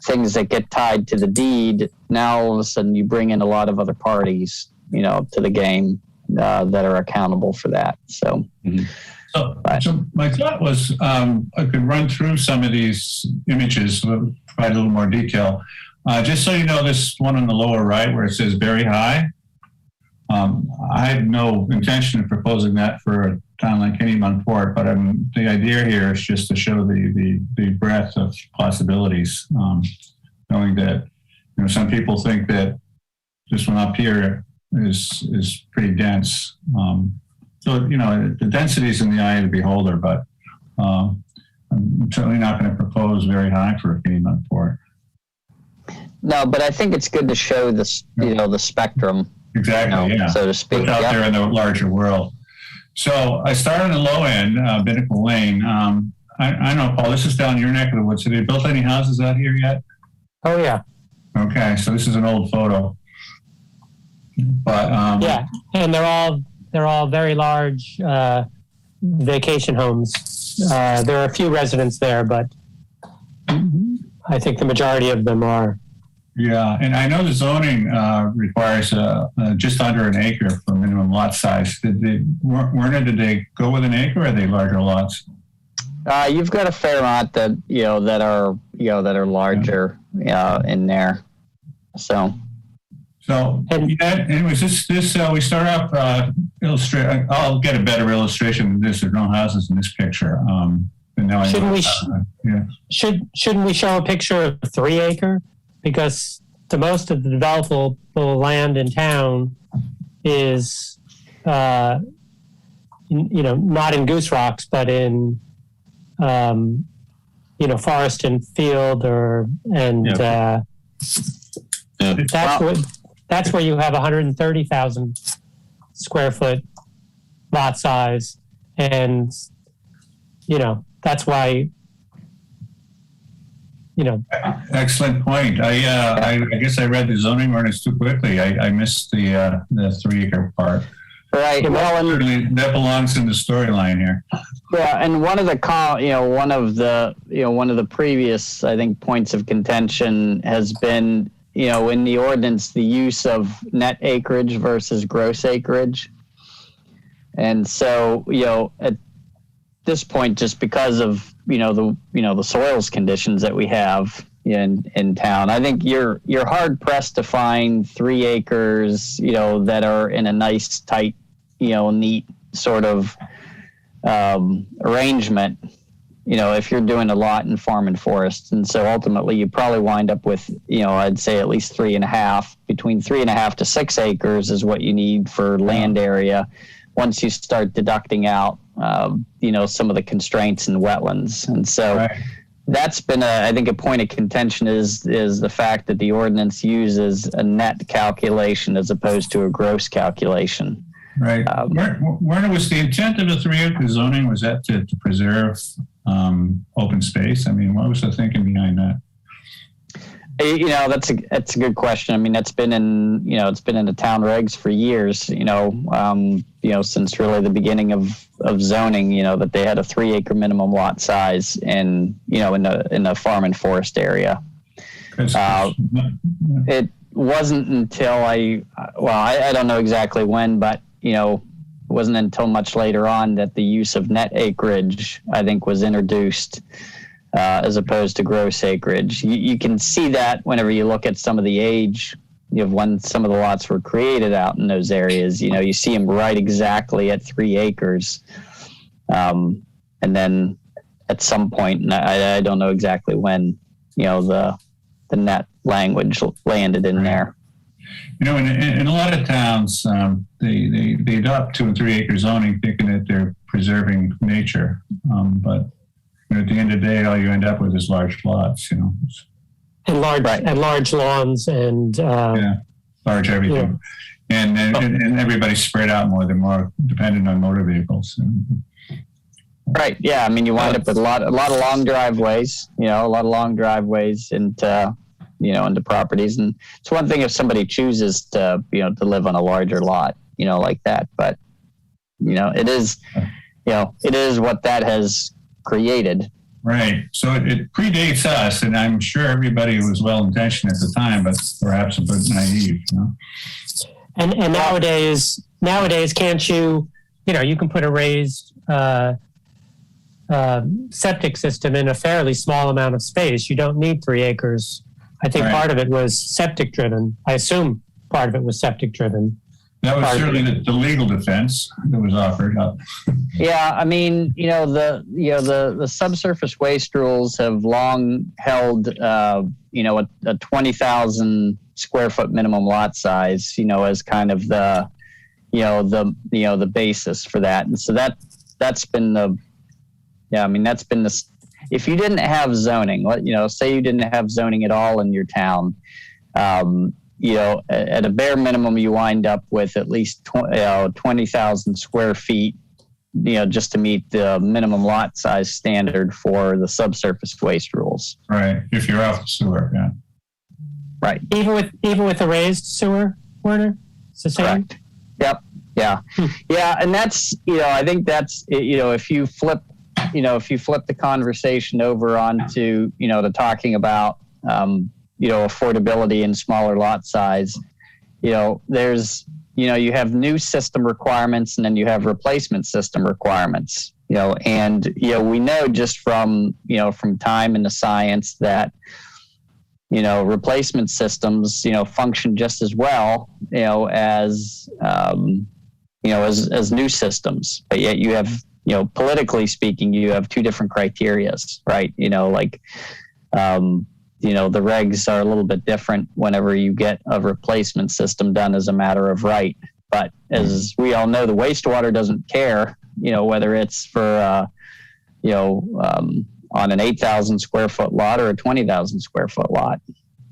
things that get tied to the deed, now all of a sudden you bring in a lot of other parties, to the game that are accountable for that. So. Mm-hmm. So my thought was I could run through some of these images, provide a little more detail. Just so you know, this one on the lower right where it says very high, I had no intention of proposing that for a town like Kennebunkport, but the idea here is just to show the breadth of possibilities, knowing that some people think that this one up here is pretty dense. So, the density is in the eye of the beholder, but I'm certainly not going to propose very high for a Kennebunkport. No, but I think it's good to show the spectrum. Exactly, so to speak. What's out there in the larger world. So I started on the low end, Binnacle Lane. I know, Paul, this is down your neck of the woods. Have they built any houses out here yet? Oh, yeah. Okay, so this is an old photo. But yeah, and they're all very large vacation homes. There are a few residents there, but I think the majority of them are. Yeah, and I know the zoning requires just under an acre for minimum lot size. Werner, did they go with an acre, or are they larger lots? You've got a fair amount that that are larger in there. So, anyways, this we start off illustrate. I'll get a better illustration than this. There's no houses in this picture. Shouldn't we show a picture of 3 acre? Because the most of the developable land in town is, not in Goose Rocks, but in, forest and field, that's where you have 130,000 square foot lot size, and that's why. Excellent point. I guess I read the zoning ordinance too quickly. I missed the 3 acre part. Right. Well, and Certainly that belongs in the storyline here. yeah, and one of the previous, I think, points of contention has been, in the ordinance, the use of net acreage versus gross acreage. And so, at this point, just because of, the soils conditions that we have in town, I think you're hard pressed to find 3 acres, that are in a nice, tight, neat sort of arrangement, if you're doing a lot in farm and forest. And so ultimately you probably wind up with, I'd say at least 3.5, between 3.5 to 6 acres is what you need for land area once you start deducting out, some of the constraints in wetlands. And so Right. that's been, I think, a point of contention is the fact that the ordinance uses a net calculation as opposed to a gross calculation. Right. Where was the intent of the 3-acre zoning? Was that to preserve open space? I mean, what was the thinking behind that? That's a good question. I mean, that's been in the town regs for years. Since really the beginning of zoning. That they had a 3-acre minimum lot size in the farm and forest area. It wasn't until I don't know exactly when, but it wasn't until much later on that the use of net acreage, I think, was introduced. As opposed to gross acreage. You can see that whenever you look at some of the age of when some of the lots were created out in those areas. You see them right exactly at 3 acres. And then at some point, and I don't know exactly when, the net language landed in there. In a lot of towns, they adopt 2 and 3 acre zoning thinking that they're preserving nature. But at the end of the day, all you end up with is large lots, and large lawns and large everything, and everybody's spread out more. They're more dependent on motor vehicles. Right. Yeah. I mean, you wind up with a lot of long driveways. Into properties, and it's one thing if somebody chooses to live on a larger lot, like that. But it is what that has created. Right. So it predates us, and I'm sure everybody was well-intentioned at the time, but perhaps a bit naive. And nowadays, can't you can put a raised septic system in a fairly small amount of space. You don't need 3 acres. I think part of it was septic driven. I assume part of it was septic driven. That was certainly the legal defense that was offered up. Yeah, I mean, the subsurface waste rules have long held, a 20,000 square foot minimum lot size, as kind of the basis for that. And so that's been the if you didn't have zoning, say you didn't have zoning at all in your town, at a bare minimum, you wind up with at least 20,000 square feet, just to meet the minimum lot size standard for the subsurface waste rules. Right. If you're off the sewer, yeah. Right. Even with a raised sewer, Werner? It's the same? Correct. Yep. Yeah. Yeah. And that's, I think that's, if you flip the conversation over onto, to talking about, affordability and smaller lot size, there's, you have new system requirements and then you have replacement system requirements, and, we know just from time in the science that, replacement systems, function just as well, as new systems, but yet you have, politically speaking, you have 2 different criterias, right? The regs are a little bit different whenever you get a replacement system done as a matter of right. But as we all know, the wastewater doesn't care, whether it's for, on an 8,000 square foot lot or a 20,000 square foot lot,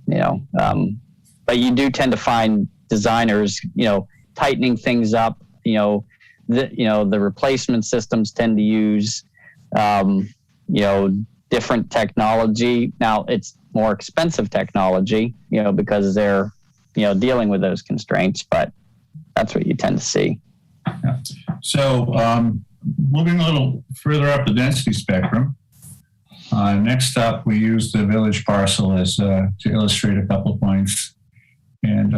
but you do tend to find designers, tightening things up, the replacement systems tend to use, different technology. Now it's more expensive technology, because they're, dealing with those constraints, but that's what you tend to see. Yeah. So moving a little further up the density spectrum, next up we use the village parcel as to illustrate a couple of points. And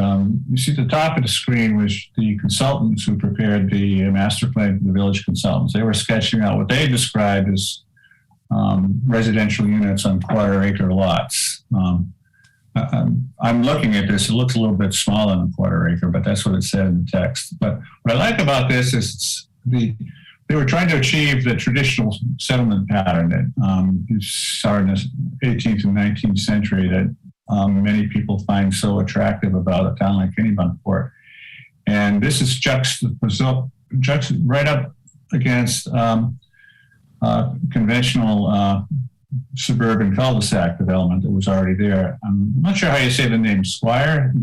you see at the top of the screen was the consultants who prepared the master plan for the village consultants. They were sketching out what they described as residential units on quarter-acre lots. I'm looking at this. It looks a little bit smaller than a quarter acre, but that's what it said in the text. But what I like about this is they were trying to achieve the traditional settlement pattern that you saw in the 18th and 19th century that many people find so attractive about a town like Kennebunkport. And this is juxtaposed right up against conventional suburban cul-de-sac development that was already there. I'm not sure how you say the name, Squire?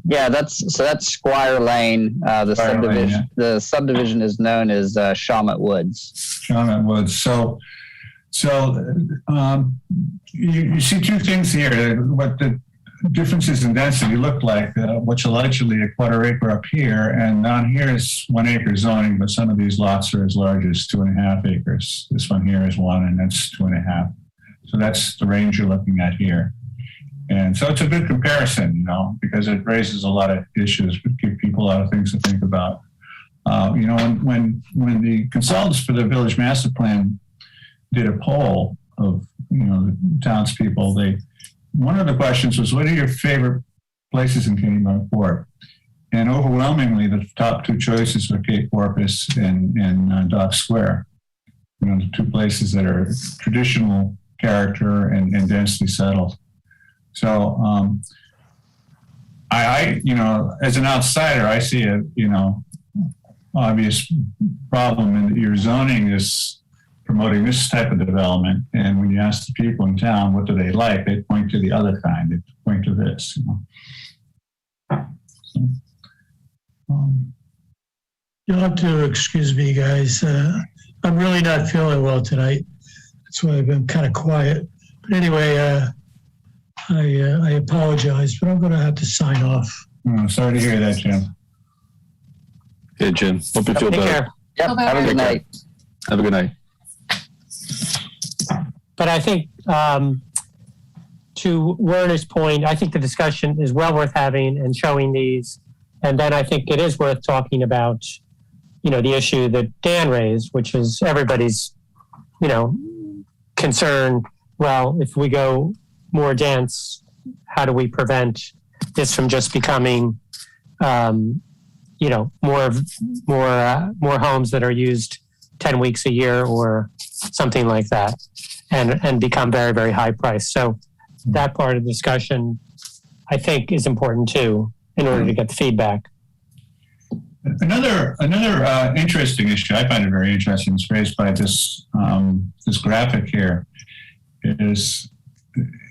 Yeah, that's Squire Lane. The subdivision is known as Shawmut Woods. Shawmut Woods. So you see two things here. What the differences in density look like, what's allegedly a quarter acre up here, and down here is 1 acre zoning, but some of these lots are as large as 2.5 acres. This one here is 1, and that's 2.5. So that's the range you're looking at here. And so it's a good comparison, because it raises a lot of issues, but give people a lot of things to think about. When the consultants for the village master plan did a poll of, the townspeople, one of the questions was, what are your favorite places in Kennebunkport? And overwhelmingly, the top two choices were Cape Porpoise and Dock Square. The two places that are traditional character and densely settled. So, I as an outsider, I see a, obvious problem in that your zoning is promoting this type of development. And when you ask the people in town, what do they like? They point to the other kind. They point to this. You'll have to excuse me, guys. I'm really not feeling well tonight. That's why I've been kind of quiet. But anyway, I apologize, but I'm going to have to sign off. Sorry to hear that, Jim. Hey, Jim. Hope you feel Take better. care. Yep. Have a good night. Have a good night. But I think to Werner's point, I think the discussion is well worth having and showing these. And then I think it is worth talking about, the issue that Dan raised, which is everybody's, concern. Well, if we go more dense, how do we prevent this from just becoming, more homes that are used 10 weeks a year or something like that, and become very, very high priced. So that part of the discussion, I think, is important too, in order to get the feedback. Another interesting issue, I find it very interesting, is raised by this graphic here, is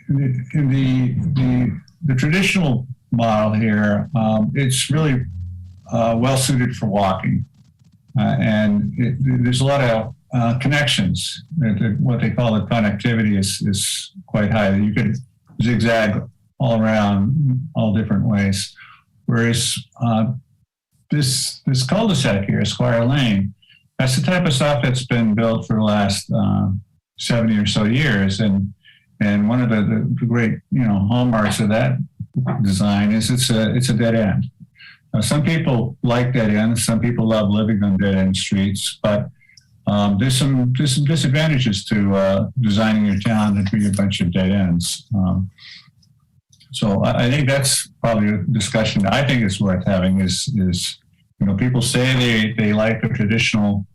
in the traditional model here. It's really well suited for walking, and there's a lot of connections. What they call the connectivity is quite high. You could zigzag all around all different ways. Whereas this cul-de-sac here, Squire Lane, that's the type of stuff that's been built for the last 70 or so years. And one of the great hallmarks of that design is it's a dead end. Some people like dead ends. Some people love living on dead end streets, but there's some disadvantages to designing your town to be a bunch of dead ends. So I think that's probably a discussion that I think is worth having. Is people say they like the traditional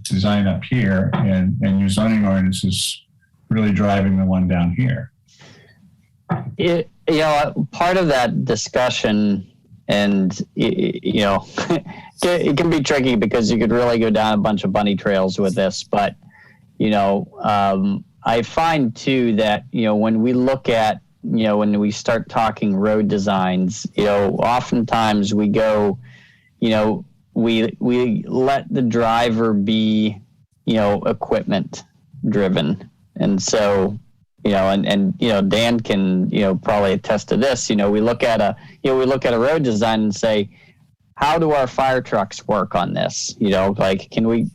design up here, and your zoning ordinance is really driving the one down here. Part of that discussion, and it can be tricky because you could really go down a bunch of bunny trails with this. But I find too that when we look at when we start talking road designs, oftentimes we go, we let the driver be equipment driven, and so. And Dan can probably attest to this. We look at a road design and say, how do our fire trucks work on this? Like, can we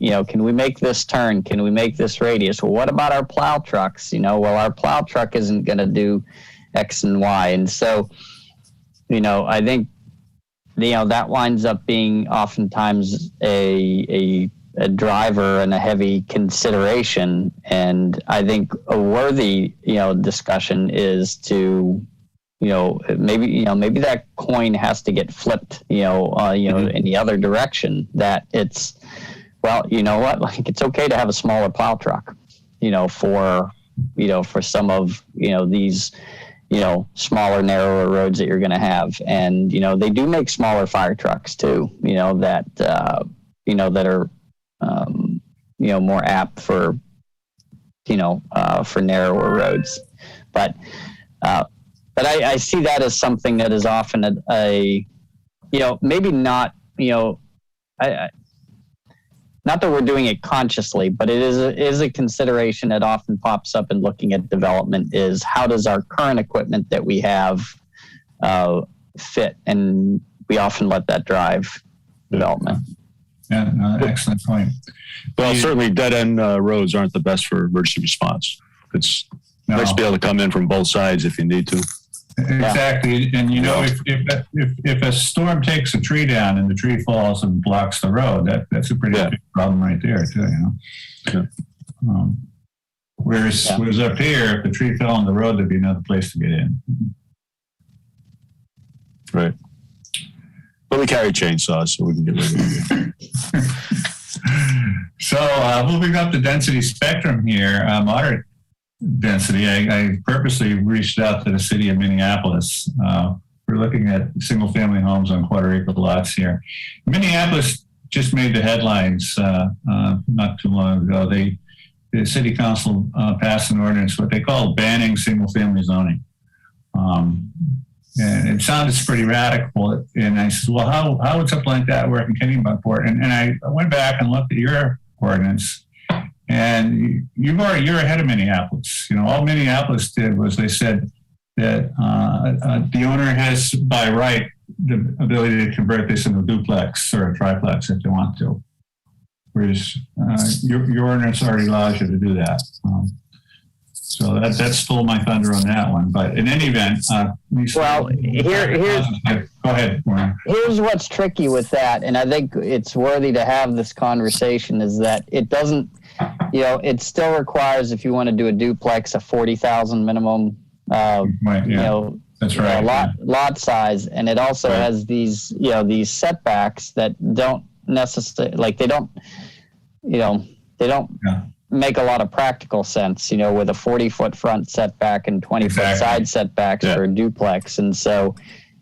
make this turn? Can we make this radius? Well, what about our plow trucks? Well, our plow truck isn't going to do X and Y. And so, I think, that winds up being oftentimes a driver and a heavy consideration. And I think a worthy, discussion is to, maybe that coin has to get flipped, in the other direction, that it's, well, you know what, like, it's okay to have a smaller plow truck, for some of, these, smaller, narrower roads that you're going to have. And, they do make smaller fire trucks too, that are, more apt for, for narrower roads. But I see that as something that is often maybe not, not that we're doing it consciously, but it is a consideration that often pops up in looking at development, is how does our current equipment that we have fit? And we often let that drive development. Yeah, no, excellent point. Well, certainly dead-end roads aren't the best for emergency response. It's nice to be able to come in from both sides if you need to. Exactly. And, if a storm takes a tree down and the tree falls and blocks the road, that's a pretty big problem right there, too, Yeah. Whereas up here, if the tree fell on the road, there'd be another place to get in. Right. But we carry chainsaws, so we can get rid of it. So moving up the density spectrum here, moderate density, I purposely reached out to the city of Minneapolis. We're looking at single-family homes on quarter-acre lots here. Minneapolis just made the headlines not too long ago. The city council passed an ordinance, what they call banning single-family zoning. And it sounded pretty radical. And I said, well, how would something like that work in Kennebunkport? And I went back and looked at your ordinance, and you're ahead of Minneapolis. All Minneapolis did was they said that the owner has by right the ability to convert this into a duplex or a triplex if they want to. Whereas your ordinance already allows you to do that. So that stole my thunder on that one. But in any event, well, go ahead, Warren. Here's what's tricky with that, and I think it's worthy to have this conversation, is that it doesn't, it still requires, if you want to do a duplex, a 40,000 minimum, that's right. Lot size, and it also has these, these setbacks that don't necessarily, like they don't make a lot of practical sense, with a 40-foot front setback and 20-foot side setbacks for a duplex. And so,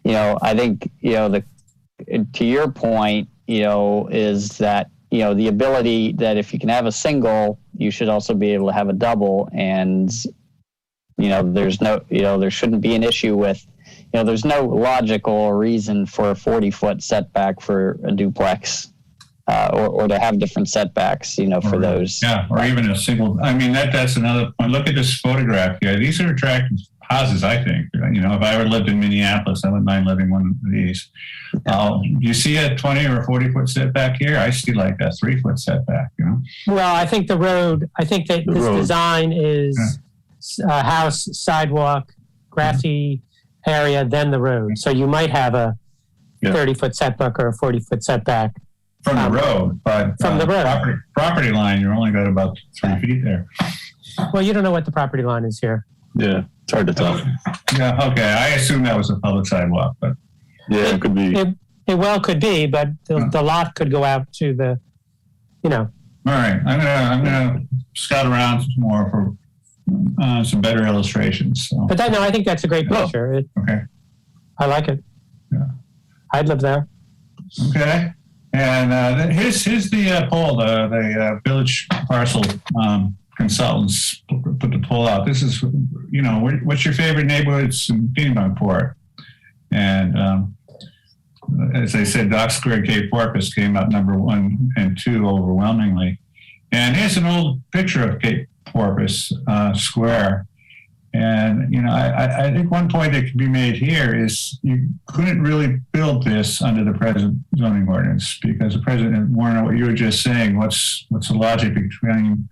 I think, to your point, is that, the ability that if you can have a single, you should also be able to have a double. And, there's no, there shouldn't be an issue with, there's no logical reason for a 40-foot setback for a duplex. Or to have different setbacks, for those. Yeah, or even a single. I mean, that's another point. Look at this photograph here. These are attractive houses, I think. If I ever lived in Minneapolis, I wouldn't mind living one of these. You see a 20 or 40-foot setback here? I see like a 3-foot setback, Well, I think that this design is a house, sidewalk, grassy area, then the road. So you might have a 30-foot setback or a 40-foot setback. From the road, but from the road. Property line, you're only got about 3 feet there. Well, you don't know what the property line is here. Yeah, it's hard to tell. Yeah, okay. I assume that was a public sidewalk, but it could be. It well could be, but the lot could go out to the, All right, I'm gonna scout around some more for some better illustrations. So. But I think that's a great picture. Okay. I like it. Yeah. I'd live there. Okay. And here's the poll. The village parcel consultants put the poll out. This is, what's your favorite neighborhoods in Kennebunkport? And as I said, Dock Square, Cape Porpoise came up number 1 and 2 overwhelmingly. And here's an old picture of Cape Porpoise Square. And, you know, I think one point that can be made here is you couldn't really build this under the present zoning ordinance because the President, Warner, what you were just saying, what's the logic behind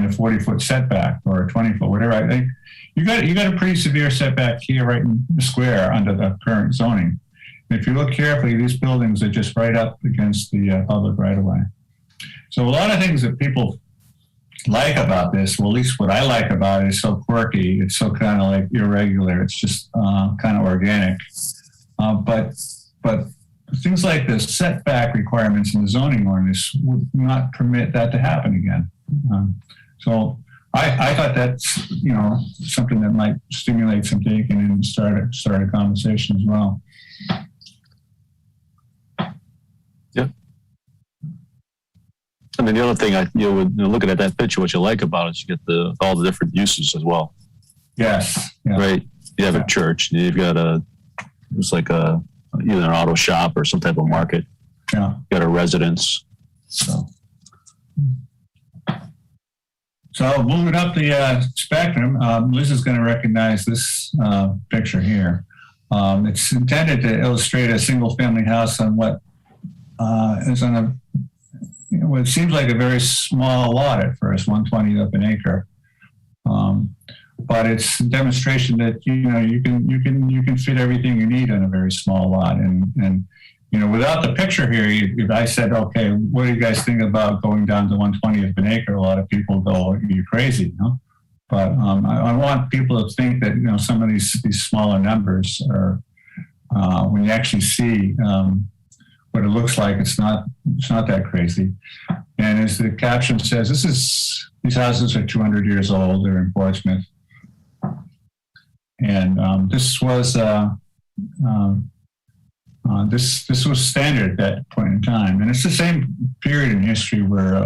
a 40-foot setback or a 20-foot, whatever. I think you got a pretty severe setback here right in the square under the current zoning. And if you look carefully, these buildings are just right up against the public right-of-way. So a lot of things that people like about this, well, at least what I like about it is so quirky. It's so kind of like irregular. It's just kind of organic. But things like the setback requirements in the zoning ordinance would not permit that to happen again. So I thought that's, you know, something that might stimulate some thinking and start a conversation as well. Yeah. I mean, the other thing looking at that picture, what you like about it is you get all the different uses as well. Yes. Yeah. Right. You have a church. You've got it's like either an auto shop or some type of market. Yeah. You got a residence. So moving up the spectrum, Liz is going to recognize this picture here. It's intended to illustrate a single-family house on what is on what seems like a very small lot at first, 1/20 of an acre. But it's a demonstration that you can fit everything you need on a very small lot. And you know, without the picture here, if I said, okay, what do you guys think about going down to 1/20 of an acre? A lot of people go, you're crazy, you know? But I want people to think that, you know, some of these smaller numbers are, when you actually see what it looks like, it's not that crazy. And as the caption says, these houses are 200 years old. They're in Portsmouth. And this was this was standard at that point in time, and it's the same period in history where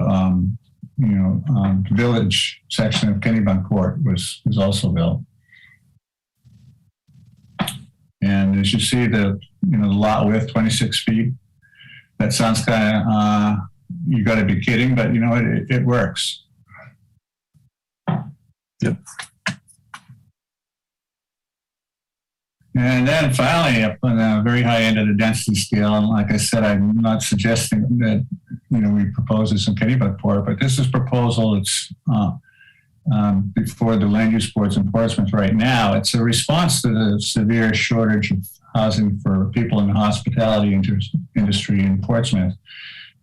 the village section of Kennebunkport was also built. And as you see, the lot width, 26 feet. That sounds kind of you got to be kidding, but you know it works. Yep. And then finally, up on the very high end of the density scale, and like I said, I'm not suggesting that we propose this in Kennebunkport, but this is proposal. It's before the land use boards in Portsmouth right now. It's a response to the severe shortage of housing for people in the hospitality industry in Portsmouth.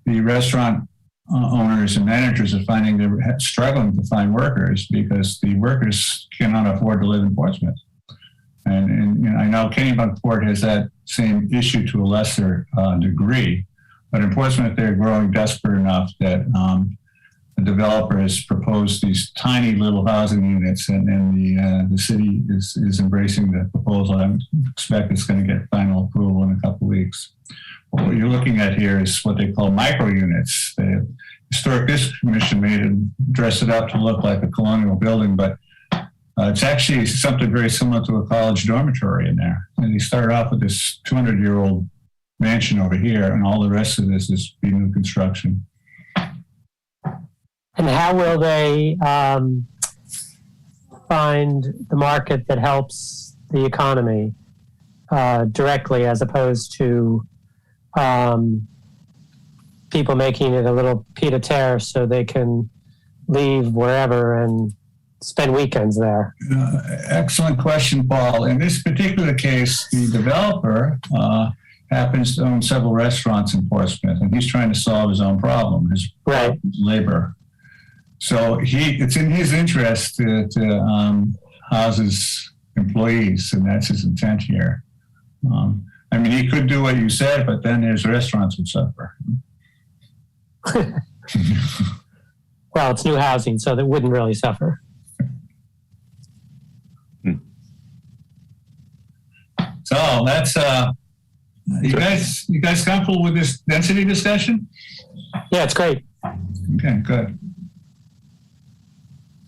The restaurant owners and managers are finding they're struggling to find workers because the workers cannot afford to live in Portsmouth. And I know Kennebunkport has that same issue to a lesser degree, but in Portsmouth they're growing desperate enough that the developer has proposed these tiny little housing units, and the city is embracing the proposal. I expect it's going to get final approval in a couple of weeks. What you're looking at here is what they call micro units. The Historic District Commission made it, dress it up to look like a colonial building, but it's actually something very similar to a college dormitory in there. And they started off with this 200-year-old mansion over here, and all the rest of this is new construction. And how will they find the market that helps the economy directly, as opposed to people making it a little pied-à-terre so they can leave wherever and spend weekends there? Excellent question, Paul. In this particular case, the developer happens to own several restaurants in Portsmouth, and he's trying to solve his own problem, his labor. So it's in his interest to house his employees, and that's his intent here. I mean, he could do what you said, but then his restaurants would suffer. Well, it's new housing, so that wouldn't really suffer. So that's you guys comfortable with this density discussion? Yeah, it's great. Okay, good.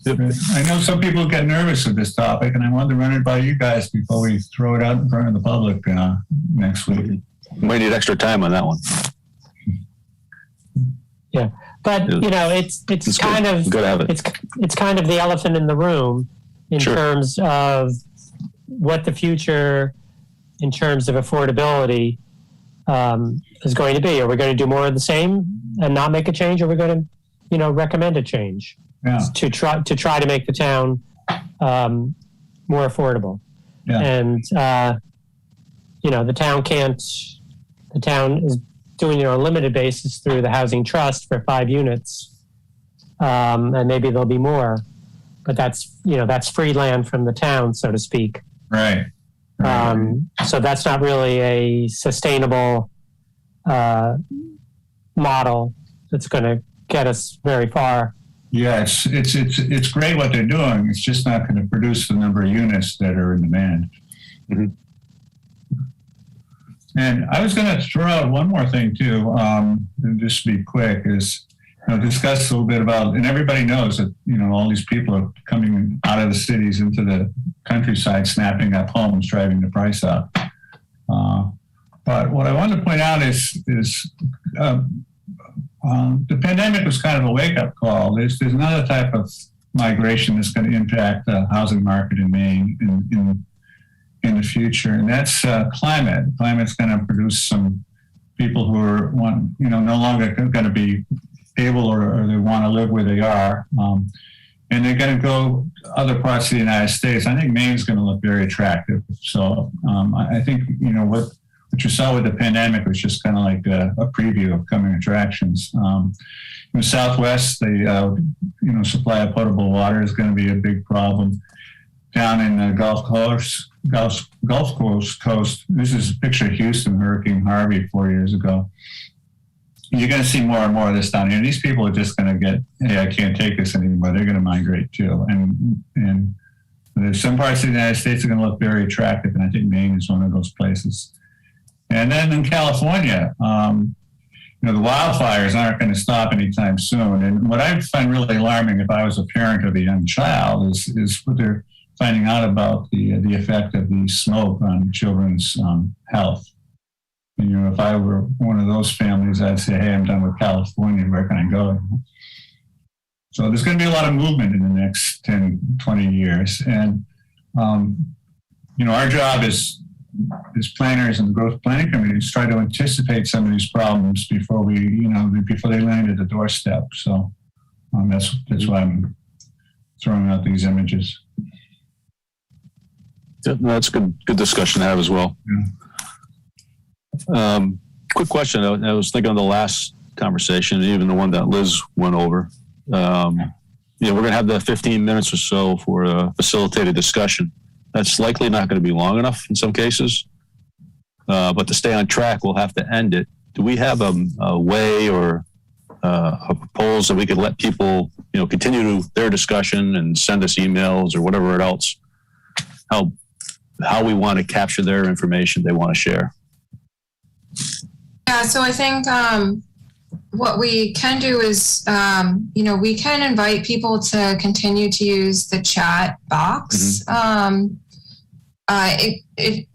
I know some people get nervous with this topic, and I wanted to run it by you guys before we throw it out in front of the public next week. Might need extra time on that one. Yeah, but it's kind of good to have it. It's kind of the elephant in the room in Sure. terms of what the future in terms of affordability is going to be. Are we going to do more of the same and not make a change? Or are we going to, recommend a change to try to make the town more affordable? Yeah. And, the town is doing it on a limited basis through the Housing Trust for 5 units. And maybe there'll be more, but that's free land from the town, so to speak. Right. So that's not really a sustainable model that's going to get us very far. Yeah, it's great what they're doing. It's just not going to produce the number of units that are in demand. Mhm. And I was going to throw out one more thing too, and just be quick, is discuss a little bit about, and everybody knows that all these people are coming out of the cities into the countryside, snapping up homes, driving the price up. But what I wanted to point out is the pandemic was kind of a wake-up call. There's another type of migration that's going to impact the housing market in Maine in the future, and that's climate. Climate's going to produce some people who are no longer going to be able or they want to live where they are, and they're going to go to other parts of the United States. I think Maine's going to look very attractive. So I think what you saw with the pandemic was just kind of like a preview of coming attractions. In the Southwest, the supply of potable water is going to be a big problem. Down in the Gulf Coast, this is a picture of Houston, Hurricane Harvey 4 years ago. You're going to see more and more of this down here. These people are just going to get, hey, I can't take this anymore. They're going to migrate too. And there's some parts of the United States are going to look very attractive, and I think Maine is one of those places. And then in California, the wildfires aren't going to stop anytime soon. And what I find really alarming, if I was a parent of a young child, is what they're finding out about the effect of the smoke on children's health. And, if I were one of those families, I'd say, hey, I'm done with California. Where can I go? So there's going to be a lot of movement in the next 10, 20 years. And, our job as planners and the growth planning committees try to anticipate some of these problems before before they land at the doorstep. So that's why I'm throwing out these images. Yeah, that's good discussion to have as well. Yeah. Quick question. I was thinking of the last conversation, even the one that Liz went over. We're going to have the 15 minutes or so for a facilitated discussion. That's likely not going to be long enough in some cases. But to stay on track, we'll have to end it. Do we have a way or a proposal that we could let people, continue their discussion and send us emails or whatever else? How we want to capture their information they want to share. Yeah, so I think what we can do is, we can invite people to continue to use the chat box. Mm-hmm. It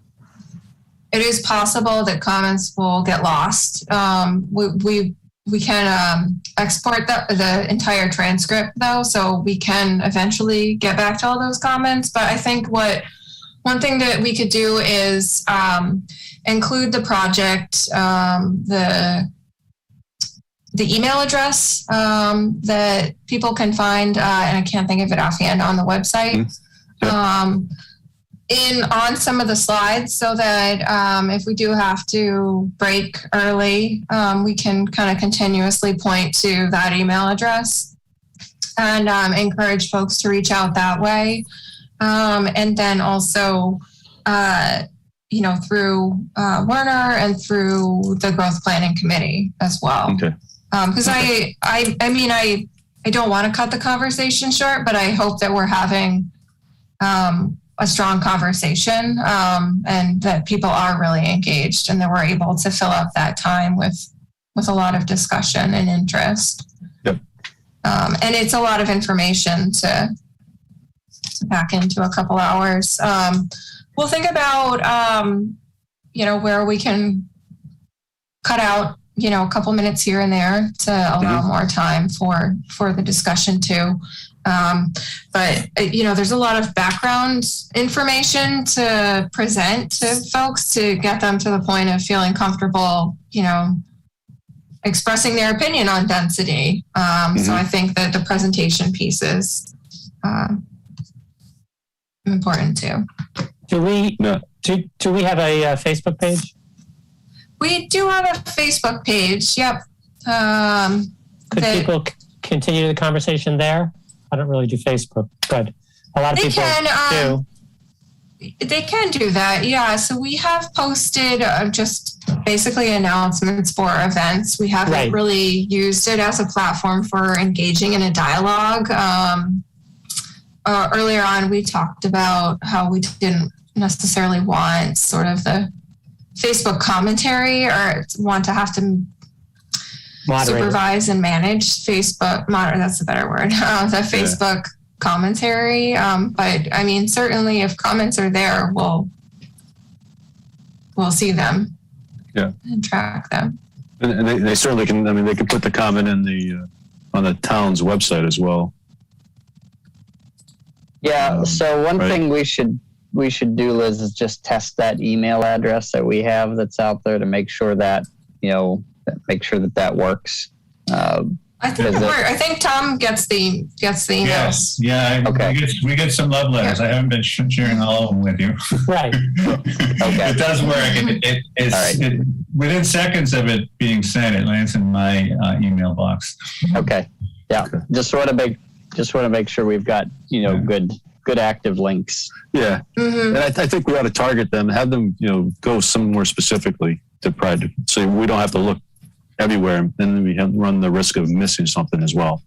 is possible that comments will get lost. We can export the entire transcript though, so we can eventually get back to all those comments. But I think one thing that we could do is include the project, the email address that people can find, and I can't think of it offhand, on the website, on some of the slides, so that if we do have to break early, we can kind of continuously point to that email address and encourage folks to reach out that way. And then also, through Werner and through the growth planning committee as well. Okay. Because I don't want to cut the conversation short, but I hope that we're having a strong conversation and that people are really engaged and that we're able to fill up that time with a lot of discussion and interest. Yep. And it's a lot of information to pack into a couple hours. We'll think about, where we can cut out a couple minutes here and there to allow more time for the discussion too. But there's a lot of background information to present to folks to get them to the point of feeling comfortable, expressing their opinion on density. So I think that the presentation piece is important too. Do we have a Facebook page? We do have a Facebook page. Yep. Could people continue the conversation there? I don't really do Facebook, but a lot of people do. They can do that, yeah. So we have posted just basically announcements for events. We haven't really used it as a platform for engaging in a dialogue. Earlier on, we talked about how we didn't necessarily want sort of the Facebook commentary or want to have to supervise and manage Facebook. That's a better word. The Facebook commentary. But I mean, certainly if comments are there, we'll see them. Yeah. And track them. And they certainly can. I mean, they can put the comment in on the town's website as well. Yeah. So one thing we should do, Liz, is just test that email address that we have that's out there to make sure that that works. I think it works. I think Tom gets the email. Yes. Yeah. Okay. We get some love letters. I haven't been sharing all of them with you. Right. Okay. It does work. It's within seconds of it being sent, it lands in my email box. Okay. Yeah. Just want to make sure we've got good active links. Yeah. And I think we ought to target them, have them go somewhere specifically to Pride, so we don't have to look everywhere, and then we run the risk of missing something as well.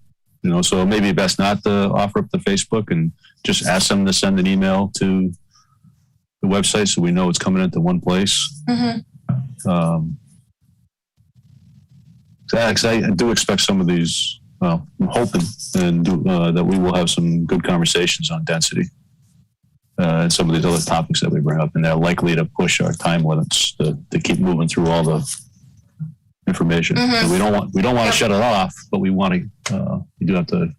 So it may be best not to offer up the Facebook and just ask them to send an email to the website so we know it's coming into one place. Because I do expect some of these. Well, I'm hoping that we will have some good conversations on density and some of these other topics that we bring up, and they're likely to push our time limits to keep moving through all the information. And we don't want to shut it off, but we want to. We do have to.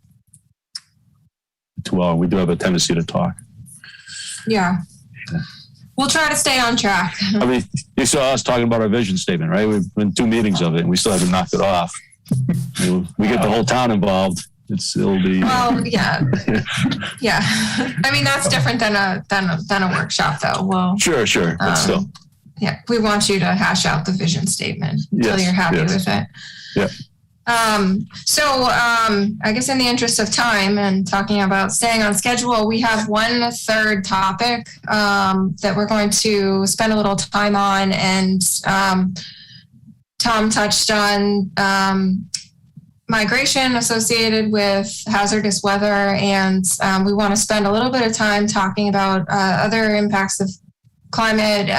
We do have a tendency to talk. Yeah. We'll try to stay on track. I mean, you saw us talking about our vision statement, right? We've been 2 meetings of it, and we still haven't knocked it off. We get the whole town involved. It'll be. Well, yeah. Yeah. I mean, that's different than a workshop, though. Well, sure, but still. Yeah, we want you to hash out the vision statement until you're happy with it. Yeah. So I guess in the interest of time and talking about staying on schedule, we have 1/3 topic that we're going to spend a little time on, and Tom touched on migration associated with hazardous weather, and we want to spend a little bit of time talking about other impacts of climate,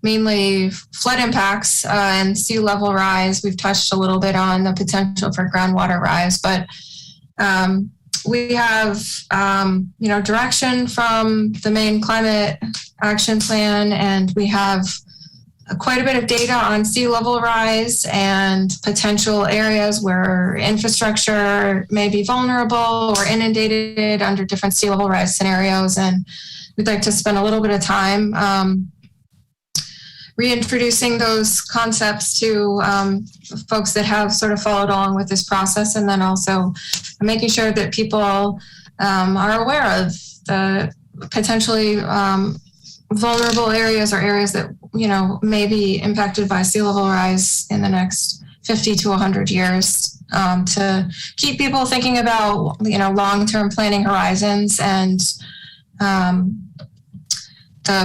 mainly flood impacts and sea level rise. We've touched a little bit on the potential for groundwater rise, but we have direction from the main climate action plan, and we have quite a bit of data on sea level rise and potential areas where infrastructure may be vulnerable or inundated under different sea level rise scenarios. And we'd like to spend a little bit of time reintroducing those concepts to folks that have sort of followed along with this process, and then also making sure that people are aware of the potentially vulnerable areas or areas that may be impacted by sea level rise in the next 50 to 100 years, to keep people thinking about long-term planning horizons and the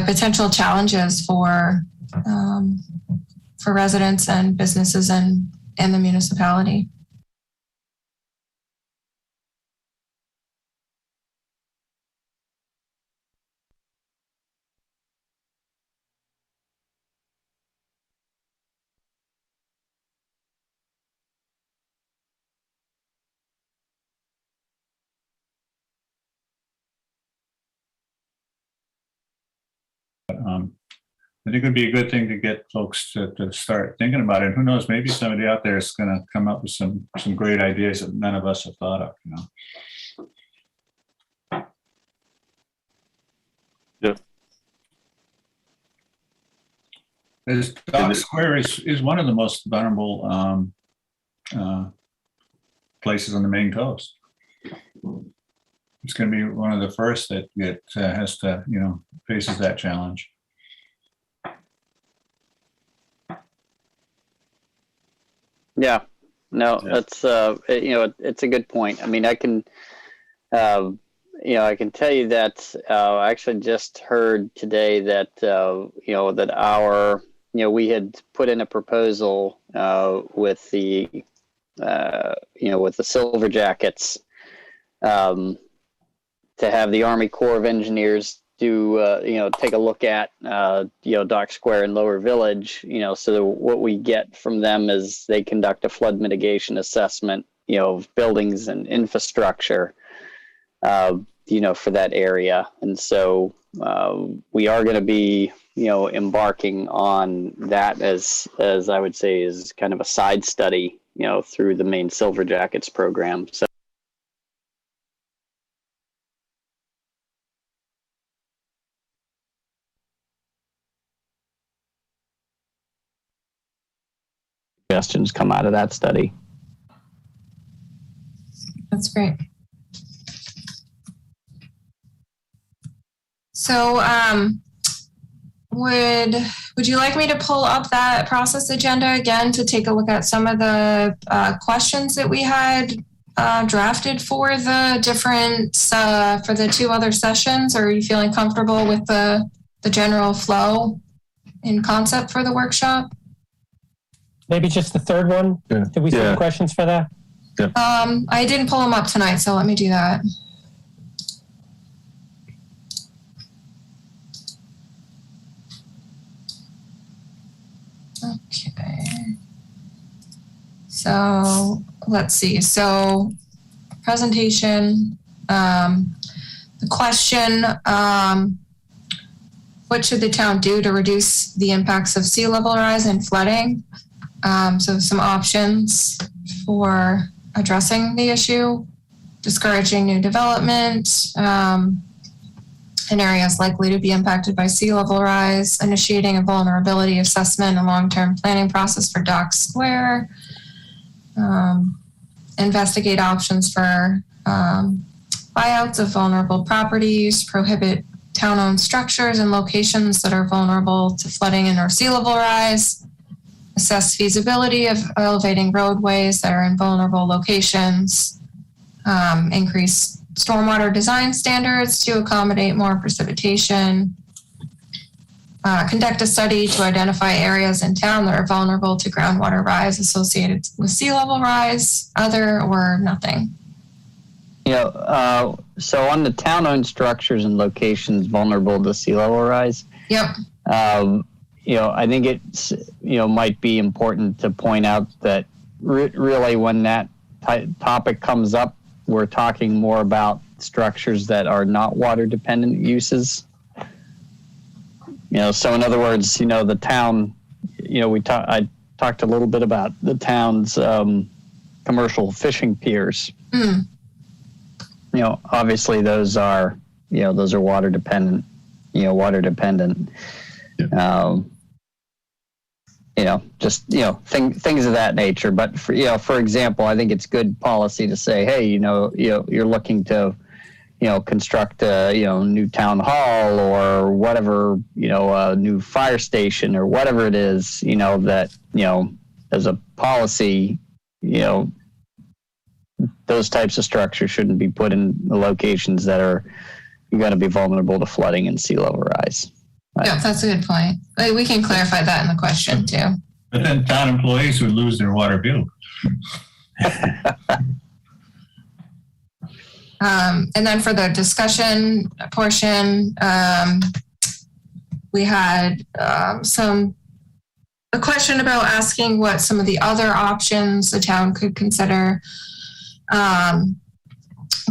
potential challenges for residents and businesses and the municipality. I think it would be a good thing to get folks to start thinking about it. Who knows, maybe somebody out there is going to come up with some great ideas that none of us have thought of, you know. Yep. This Dock Square is one of the most vulnerable places on the Maine coast. It's going to be one of the first that has to, you know, faces that challenge. Yeah, no, Yeah. that's you know, it's a good point. I mean, I can you know, I can tell you that I actually just heard today that you know, that our, you know, we had put in a proposal with the you know, with the Silver Jackets to have the Army Corps of Engineers do you know, take a look at you know, Dock Square in Lower Village, you know, so what we get from them is they conduct a flood mitigation assessment, you know, of buildings and infrastructure, you know, for that area. And so we are going to be, you know, embarking on that as I would say is kind of a side study, you know, through the Maine Silver Jackets program. So suggestions come out of that study. That's great. So, would you like me to pull up that process agenda again to take a look at some of the questions that we had drafted for the different for the two other sessions? Or are you feeling comfortable with the general flow and concept for the workshop? Maybe just the third one? Yeah. Did we see Yeah. the questions for that? I didn't pull them up tonight, so let me do that. Okay. So let's see. So presentation, the question, what should the town do to reduce the impacts of sea level rise and flooding? So some options for addressing the issue: discouraging new development in areas likely to be impacted by sea level rise, initiating a vulnerability assessment and long-term planning process for Dock Square, investigate options for buyouts of vulnerable properties, prohibit town-owned structures and locations that are vulnerable to flooding and or sea level rise, assess feasibility of elevating roadways that are in vulnerable locations, increase stormwater design standards to accommodate more precipitation, conduct a study to identify areas in town that are vulnerable to groundwater rise associated with sea level rise, other or nothing. You know, so on the town-owned structures and locations vulnerable to sea level rise, Yep. you know, I think it's, you know, might be important to point out that really when that topic comes up, we're talking more about structures that are not water dependent uses. You know, so in other words, you know, the town, you know, I talked a little bit about the town's commercial fishing piers. Mm. You know, obviously those are water dependent, you know, Yeah. You know, just, you know, things of that nature. But for, you know, for example, I think it's good policy to say, hey, you're looking to, you know, construct a, you know, new town hall or whatever, you know, a new fire station or whatever it is, you know, that, you know, as a policy, you know, those types of structures shouldn't be put in the locations that are going to be vulnerable to flooding and sea level rise. Right. Yeah, that's a good point. We can clarify that in the question too. But then town employees would lose their water bill. And then for the discussion portion, we had a question about asking what some of the other options the town could consider.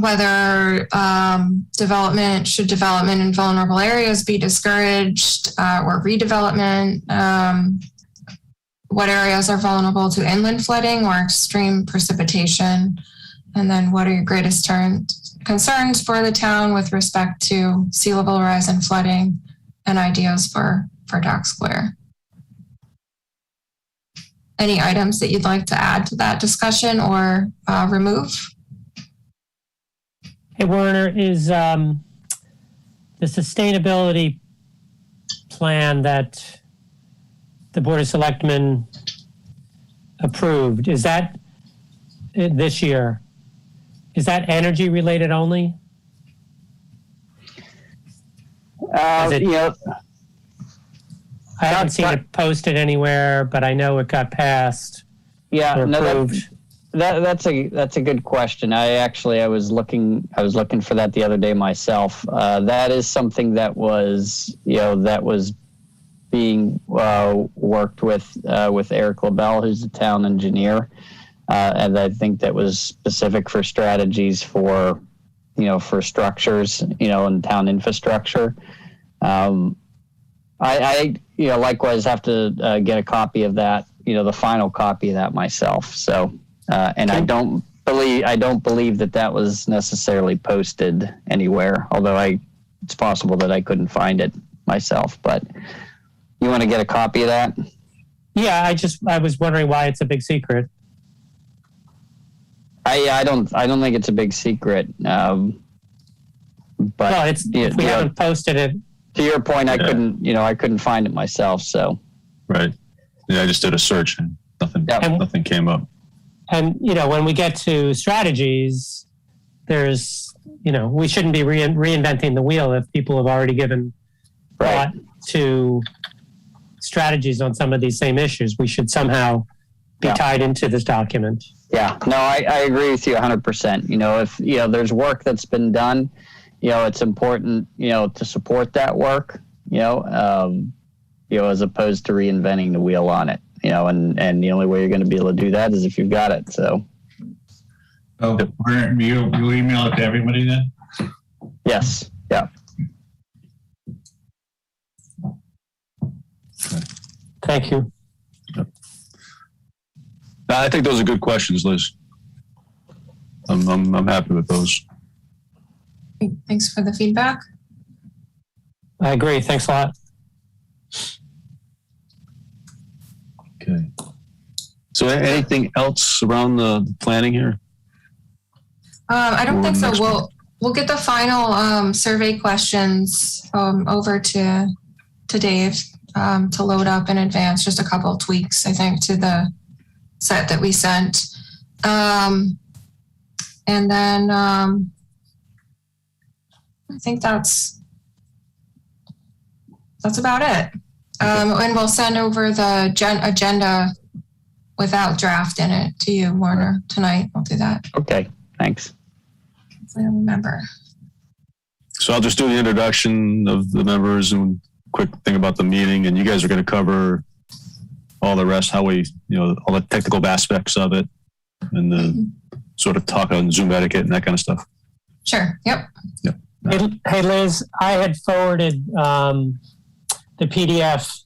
whether development in vulnerable areas be discouraged or redevelopment, what areas are vulnerable to inland flooding or extreme precipitation, and then what are your greatest concerns for the town with respect to sea level rise and flooding, and ideas for Dock Square. Any items that you'd like to add to that discussion or remove? Hey, Werner, is the sustainability plan that the Board of Selectmen approved, is that this year? Is that energy related only? Yeah. I haven't seen it posted anywhere, but I know it got passed. Yeah, or no, approved. that's a good question. I was looking for that the other day myself. That is something that was being worked with Eric LaBelle, who's the town engineer, and I think that was specific for strategies for structures, and town infrastructure. I likewise have to get a copy of that, the final copy of that myself. So, and I don't believe that was necessarily posted anywhere, although it's possible that I couldn't find it myself. But you want to get a copy of that? Yeah, I was wondering why it's a big secret. I don't think it's a big secret. But well, if we haven't posted it. To your point, I couldn't find it myself. So, right. Yeah, I just did a search and nothing came up. And, when we get to strategies, there's, we shouldn't be reinventing the wheel if people have already given thought to strategies on some of these same issues. We should somehow be tied into this document. Yeah, no, I agree with you 100%. If, there's work that's been done, it's important, to support that work, as opposed to reinventing the wheel on it, and the only way you're going to be able to do that is if you've got it. So, you'll email it to everybody then? Yes. Yeah. Thank you. I think those are good questions, Liz. I'm happy with those. Thanks for the feedback. I agree. Thanks a lot. Okay. So anything else around the planning here? I don't think so. Next We'll get the final survey questions over to Dave to load up in advance. Just a couple of tweaks, I think, to the set that we sent. And then I think that's about it. And we'll send over the agenda without draft in it to you, Warner, tonight. We'll do that. Okay. Thanks. I don't remember. So I'll just do the introduction of the members and quick thing about the meeting, and you guys are going to cover all the rest, how we, all the technical aspects of it, and the sort of talk on Zoom etiquette and that kind of stuff. Sure. Yep. Hey, Liz, I had forwarded the PDF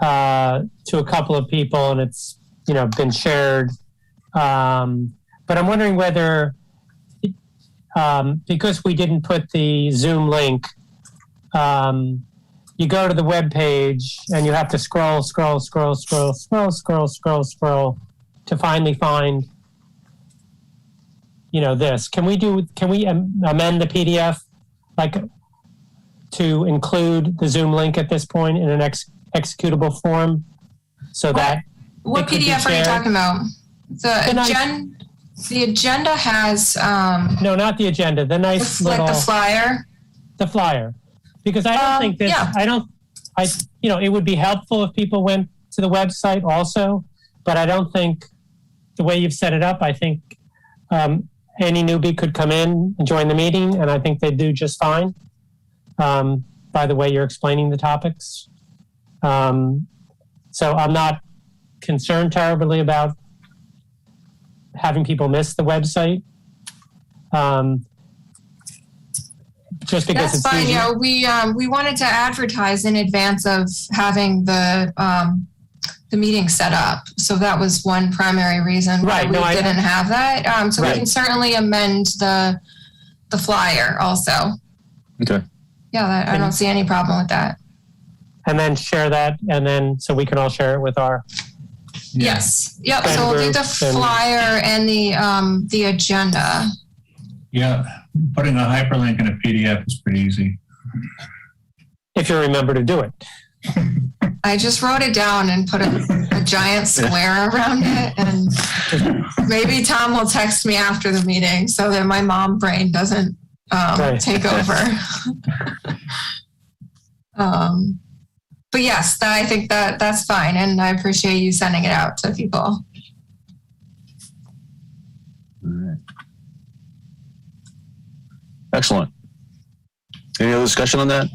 to a couple of people, and it's been shared. But I'm wondering whether, because we didn't put the Zoom link, you go to the web page and you have to scroll to finally find this. Can we amend the PDF to include the Zoom link at this point in an executable form so that what PDF are you talking about? The agenda has no, not the agenda. The nice little the flyer. The flyer, because I don't think this. Yeah. It would be helpful if people went to the website also, but I don't think the way you've set it up. I think any newbie could come in and join the meeting, and I think they'd do just fine. By the way you're explaining the topics, so I'm not concerned terribly about having people miss the website. Just because That's it's fine. easy. Yeah, we wanted to advertise in advance of having the meeting set up. So that was one primary reason why Right, we no, I- didn't have that. So Right. we can certainly amend the flyer also. Okay. Yeah, I don't see any problem with that. And then share that, and then so we can all share it with our. Yes. Yep. So we'll do the Groups and- flyer and the agenda. Yeah, putting a hyperlink in a PDF is pretty easy. If you remember to do it. I just wrote it down and put a giant square around it, and maybe Tom will text me after the meeting so that my mom brain doesn't Right. take over. But yes, I think that's fine, and I appreciate you sending it out to people. All right. Excellent. Any other discussion on that?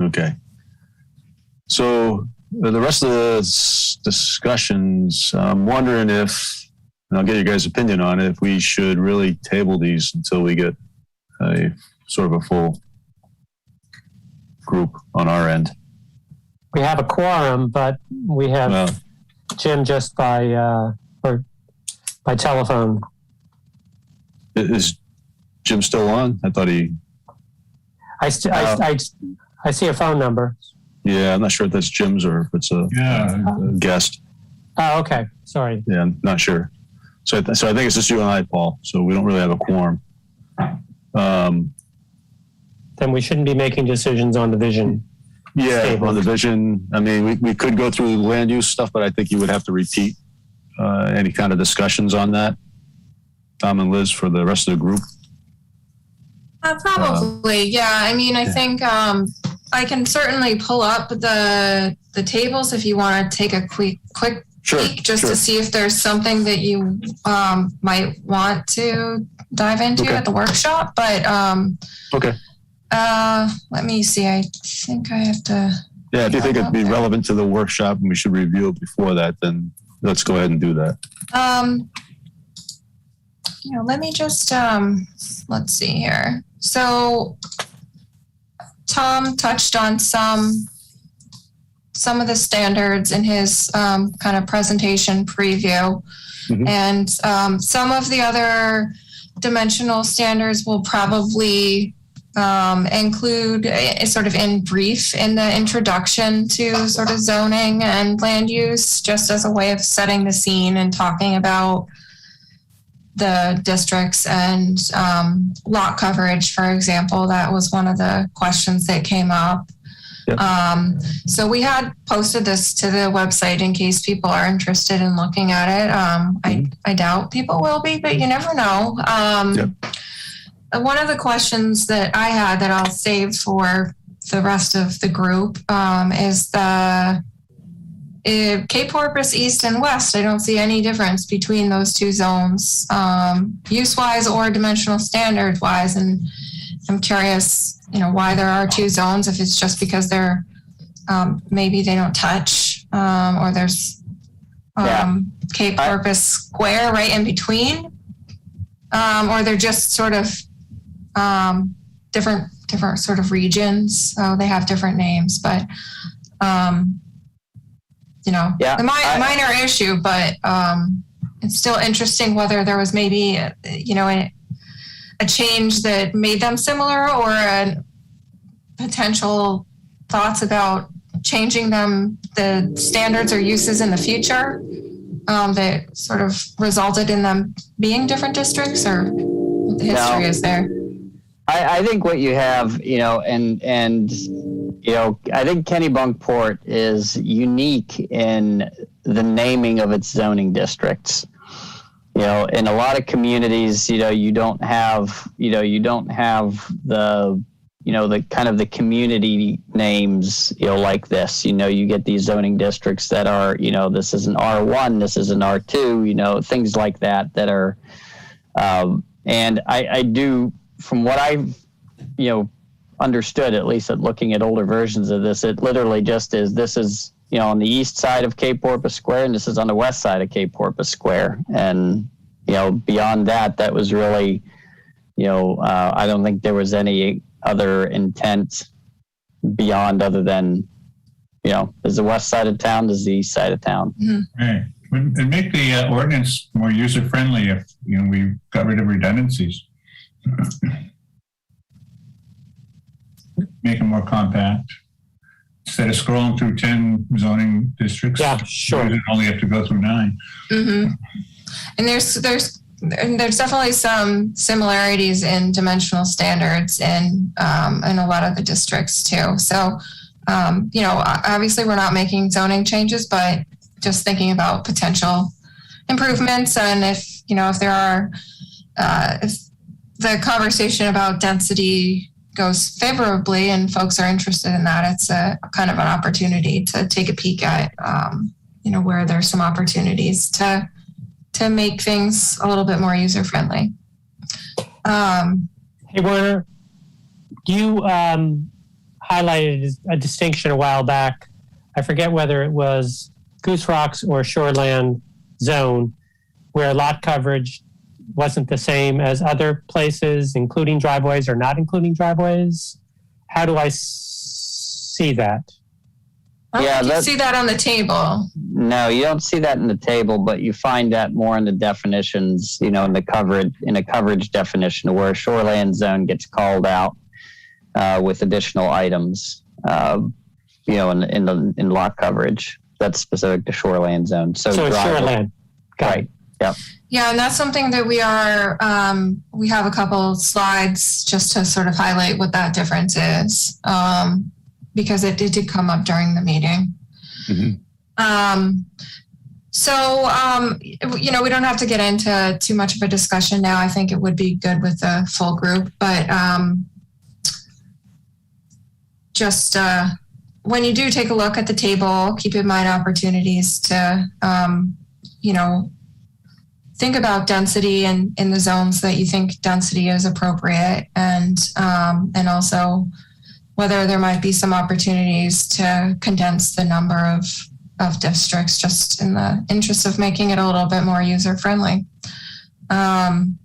Okay. So the rest of the discussions, I'm wondering if, and I'll get your guys' opinion on it, if we should really table these until we get a sort of a full group on our end. We have a quorum, but we have Well, Jim just by telephone. is Jim still on? I thought he, I see a phone number. yeah, I'm not sure if that's Jim's or if it's a guest. Oh, okay. Sorry. Yeah, I'm not sure. So I think it's just you and I, Paul. So we don't really have a quorum. Then we shouldn't be making decisions on the vision. Yeah, Stable. on the vision. I mean, we could go through the land use stuff, but I think you would have to repeat any kind of discussions on that, Tom and Liz, for the rest of the group. Probably, yeah. I mean, I think I can certainly pull up the tables if you want to take a quick peek just to see if there's something that you might want to dive into Okay. at the workshop. But Okay. let me see. I think I have to. Yeah, if you think it'd be relevant to the workshop and we should review it before that, then let's go ahead and do that. Let me just let's see here. So Tom touched on some of the standards in his kind of presentation preview. Mhm. And some of the other dimensional standards will probably include sort of in brief in the introduction to sort of zoning and land use, just as a way of setting the scene and talking about the districts and lot coverage, for example. That was one of the questions that came up. Yep. So we had posted this to the website in case people are interested in looking at it. I doubt people will be, but you never know. One of the questions that I had that I'll save for the rest of the group is the Cape Porpoise East and West. I don't see any difference between those two zones, use-wise or dimensional standard-wise. And I'm curious, why there are two zones, if it's just because they're maybe they don't touch, or there's Cape Porpoise Square right in between, or they're just sort of different sort of regions. So they have different names, but a minor issue, but it's still interesting whether there was maybe a change that made them similar, or a potential thoughts about changing the standards or uses in the future that sort of resulted in them being different districts, or what the history is there. I think what you have, and I think Kennebunkport is unique in the naming of its zoning districts. In a lot of communities, you don't have the kind of the community names, like this. You get these zoning districts that are, this is an R1, this is an R2, things like that are, and I do, from what I've, understood, at least at looking at older versions of this, it literally just is, this is, on the east side of Cape Porpoise Square, and this is on the west side of Cape Porpoise Square. And, beyond that, that was really, I don't think there was any other intent beyond other than, there's the west side of town, there's the east side of town. Right. And make the ordinance more user-friendly if, we got rid of redundancies. Make it more compact. Instead of scrolling through 10 zoning districts, Yeah, sure. you only have to go through 9. Mm-hmm. And there's definitely some similarities in dimensional standards in a lot of the districts too. So, obviously we're not making zoning changes, but just thinking about potential improvements. And if there are, if the conversation about density goes favorably and folks are interested in that, it's a kind of an opportunity to take a peek at, where there's some opportunities to make things a little bit more user friendly. Hey, Werner, you highlighted a distinction a while back. I forget whether it was Goose Rocks or Shoreland zone, where lot coverage wasn't the same as other places, including driveways or not including driveways. How do I see that? I don't think you see that on the table. No, you don't see that in the table, but you find that more in the definitions, in a coverage definition where a shoreland zone gets called out with additional items, in lot coverage. That's specific to shoreland zone. So shoreland. Right. Yep. Yeah, and that's something that we have a couple slides just to sort of highlight what that difference is, because it did come up during the meeting. Mm-hmm. We don't have to get into too much of a discussion now. I think it would be good with the full group, but when you do take a look at the table, keep in mind opportunities to, think about density in the zones that you think density is appropriate, and also whether there might be some opportunities to condense the number of districts just in the interest of making it a little bit more user friendly. And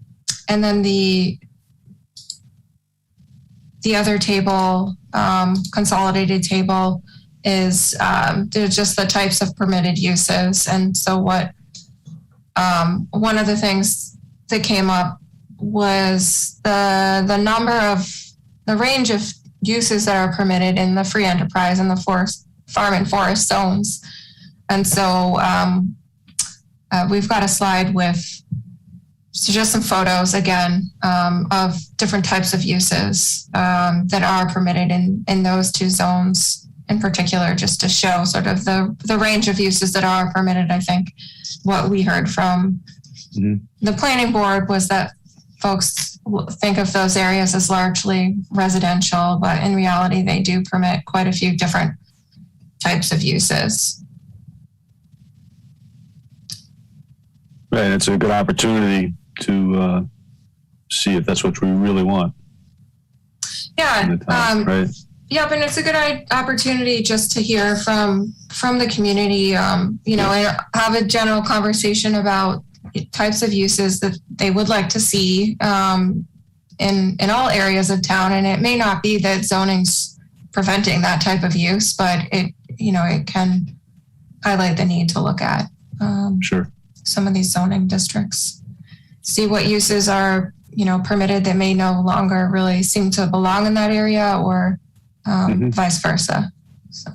then the other table, consolidated table, is they're just the types of permitted uses. And so one of the things that came up was the range of uses that are permitted in the free enterprise and the farm and forest zones. And so we've got a slide with just some photos again of different types of uses that are permitted in those two zones in particular, just to show sort of the range of uses that are permitted. I think what we heard from the planning board was that folks think of those areas as largely residential, but in reality, they do permit quite a few different types of uses. Right, it's a good opportunity to see if that's what we really want. Yeah, right. Yeah, but it's a good opportunity just to hear from the community, and have a general conversation about types of uses that they would like to see in all areas of town. And it may not be that zoning's preventing that type of use, but it can highlight the need to look at Sure. some of these zoning districts, see what uses are permitted that may no longer really seem to belong in that area, or vice versa. So,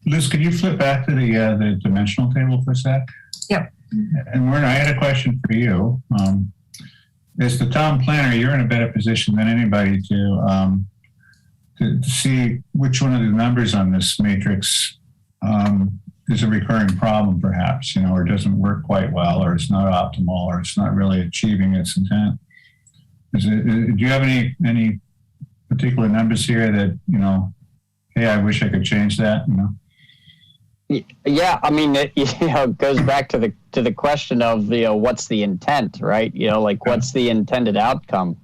Liz, could you flip back to the dimensional table for a sec? Yep. And Werner, I had a question for you. As the town planner, you're in a better position than anybody to see which one of the numbers on this matrix is a recurring problem, perhaps, or doesn't work quite well, or it's not optimal, or it's not really achieving its intent. Do you have any particular numbers here that, hey, I wish I could change that, Yeah, I mean, it goes back to the question of what's the intent, right? What's the intended outcome?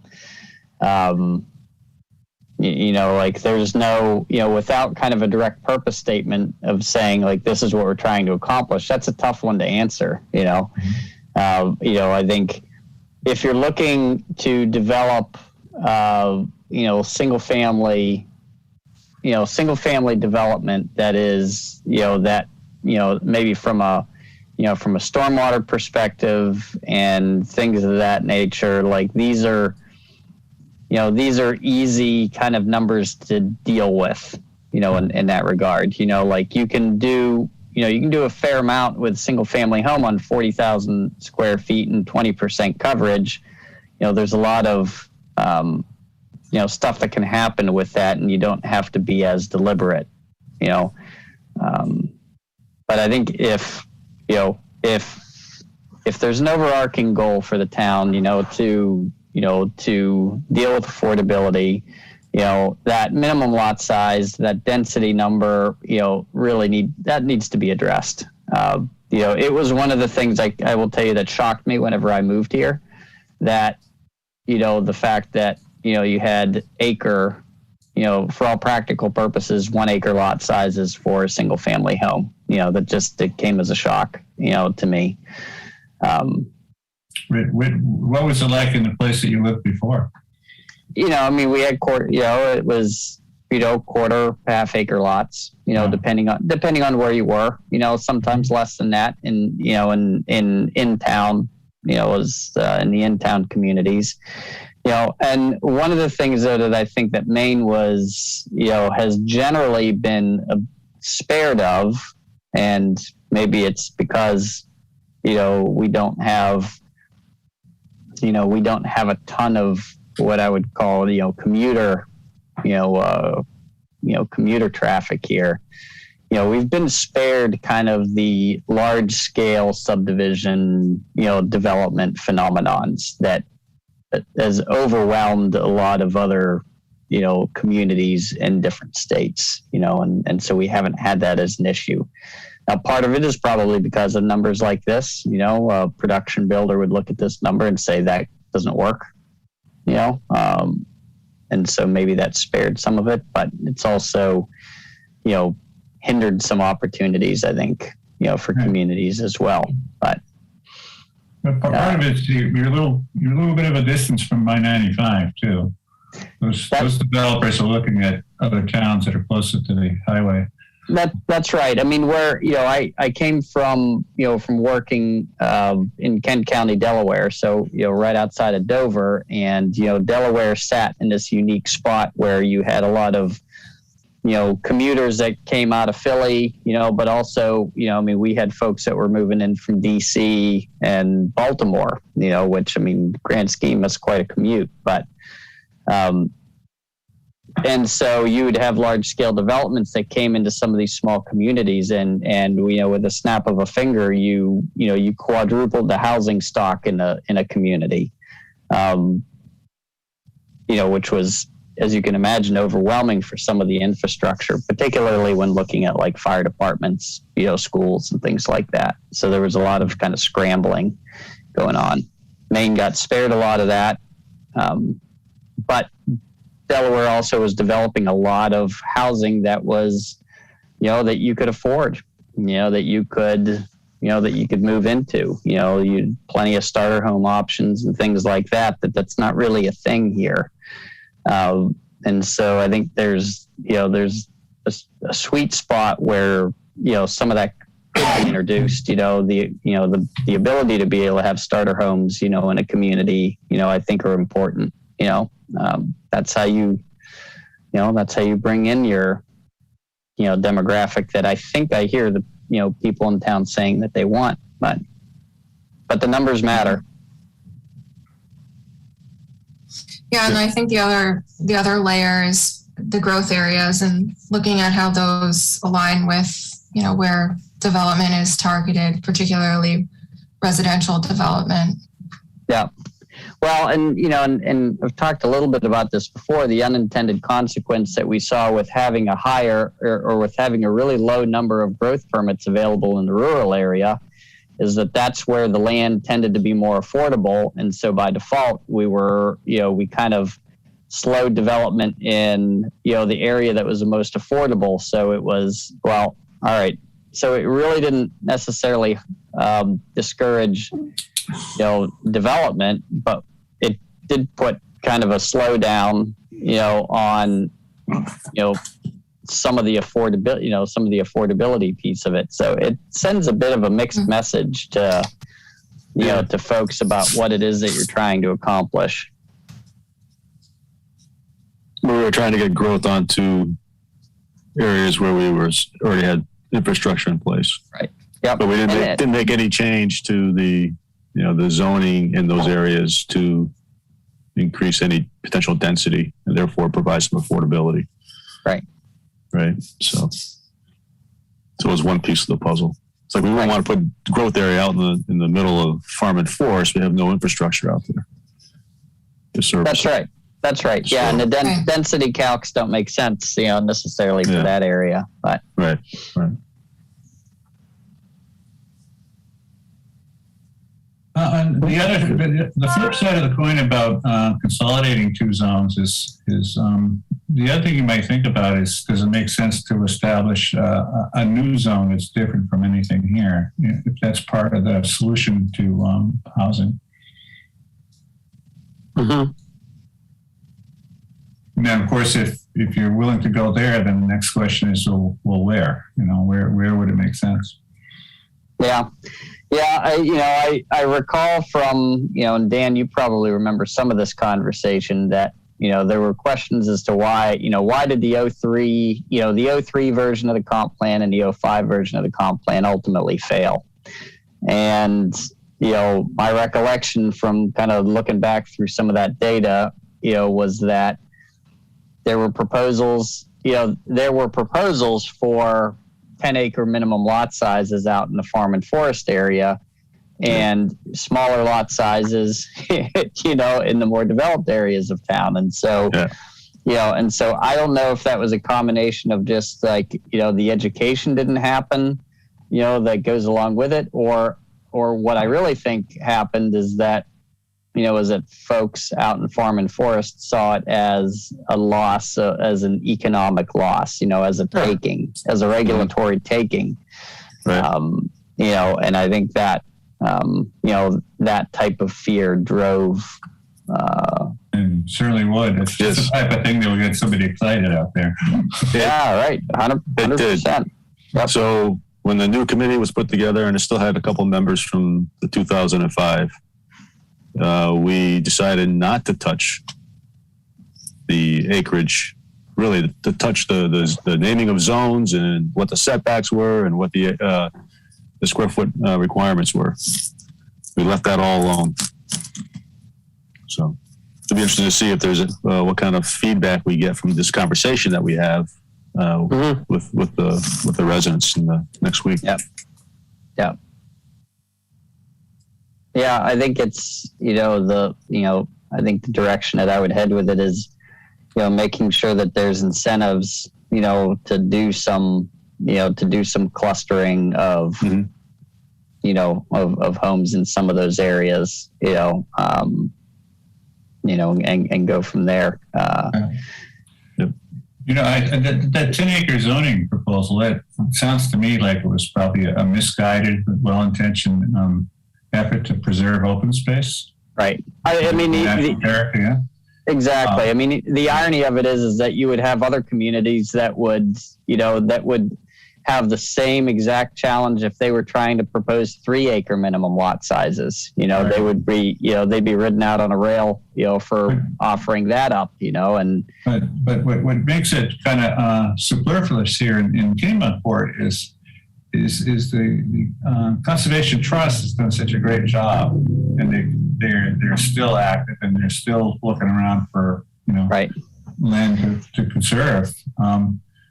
Like there's no, without kind of a direct purpose statement of saying like, this is what we're trying to accomplish. That's a tough one to answer, I think if you're looking to develop, single family development that is, maybe from a stormwater perspective and things of that nature, like these are easy kind of numbers to deal with, in that regard. Like you can do a fair amount with single family home on 40,000 square feet and 20% coverage. There's a lot of, stuff that can happen with that, and you don't have to be as deliberate, but I think if there's an overarching goal for the town, to deal with affordability, that minimum lot size, that density number, that needs to be addressed. It was one of the things I will tell you that shocked me whenever I moved here, that, the fact that, you had acre, for all practical purposes, 1 acre lot sizes for a single family home, it came as a shock, to me. What was it like in the place that you lived before? We had it was, quarter, half acre lots, depending on where you were, sometimes less than that in town, was in the in-town communities, and one of the things that I think that Maine was, has generally been spared of, and maybe it's because, we don't have a ton of what I would call, commuter, commuter traffic here. We've been spared kind of the large scale subdivision, development phenomenons that has overwhelmed a lot of other, communities in different states, and so we haven't had that as an issue. Now, part of it is probably because of numbers like this, a production builder would look at this number and say that doesn't work, and so maybe that spared some of it, but it's also, hindered some opportunities, I think, for communities as well. But part of it is you're a little bit of a distance from I-95 too. Those developers are looking at other towns that are closer to the highway. That's right. Where, I came from, from working in Kent County, Delaware. So, right outside of Dover, and, Delaware sat in this unique spot where you had a lot of, commuters that came out of Philly, but also, we had folks that were moving in from DC and Baltimore, which, grand scheme is quite a commute, but, and so you would have large scale developments that came into some of these small communities, and with a snap of a finger, you quadrupled the housing stock in a community, which was, as you can imagine, overwhelming for some of the infrastructure, particularly when looking at like fire departments, schools and things like that. So there was a lot of kind of scrambling going on. Maine got spared a lot of that, but Delaware also was developing a lot of housing that was, that you could afford, that you could move into, you plenty of starter home options and things like that, that's not really a thing here. And so I think there's a sweet spot where, some of that could be introduced, the ability to be able to have starter homes, in a community, I think are important, that's how you bring in your, demographic that I think I hear the, people in town saying that they want, but the numbers matter. Yeah, and I think the other layer is the growth areas and looking at how those align with, where development is targeted, particularly residential development. Yeah. Well, and I've talked a little bit about this before, the unintended consequence that we saw with having a higher or with having a really low number of growth permits available in the rural area is that's where the land tended to be more affordable. And so by default, we kind of slowed development in, the area that was the most affordable. So it was, well, all right. So it really didn't necessarily discourage, development, but it did put kind of a slowdown, on, some of the affordability piece of it. So it sends a bit of a mixed message to, to folks about what it is that you're trying to accomplish. We were trying to get growth onto areas where we already had infrastructure in place. Right. Yep. But we didn't make any change to the, the zoning in those areas to increase any potential density and therefore provide some affordability. Right. Right. So it was one piece of the puzzle. It's like we wouldn't want to put growth area out in the middle of farm and forest. We have no infrastructure out there to service. That's right. That's right. Yeah, and the density calcs don't make sense, necessarily for that area. But right. And the flip side of the coin about consolidating two zones is the other thing you might think about is, does it make sense to establish a new zone that's different from anything here? If that's part of the solution to housing. Mm-hmm. And then, of course, if you're willing to go there, then the next question is, well, where? Where would it make sense? Yeah. I recall from, and Dan, you probably remember some of this conversation that, there were questions as to why did the 03, the 03 version of the comp plan and the 05 version of the comp plan ultimately fail. And, my recollection from kind of looking back through some of that data, was that there were proposals for 10-acre minimum lot sizes out in the farm and forest area and smaller lot sizes, in the more developed areas of town. And so, and so I don't know if that was a combination of just like, the education didn't happen, that goes along with it, or what I really think happened is that, is that folks out in farm and forest saw it as a loss, as an economic loss, as a taking, as a regulatory taking. Right. And I think that, that type of fear drove. And certainly would. It's just the type of thing that will get somebody excited out there. Yeah, right. 100%. Yep. So when the new committee was put together, and it still had a couple members from the 2005, we decided not to touch the acreage, really to touch the naming of zones and what the setbacks were and what the square foot requirements were. We left that all alone. So it'll be interesting to see if there's what kind of feedback we get from this conversation that we have with the residents in the next week. Yep. Yeah. Yeah, I think it's, I think the direction that I would head with it is, making sure that there's incentives, to do some clustering of, of homes in some of those areas, and go from there. That 10-acre zoning proposal, that sounds to me like it was probably a misguided, well-intentioned effort to preserve open space. Right. I mean, exactly. I mean, the irony of it is that you would have other communities that would have the same exact challenge if they were trying to propose 3-acre minimum lot sizes. Right. They would be, they'd be ridden out on a rail, for offering that up, and. But what makes it kind of superfluous here in Kennebunkport is the Conservation Trust has done such a great job, and they're still active, and they're still looking around for land to conserve.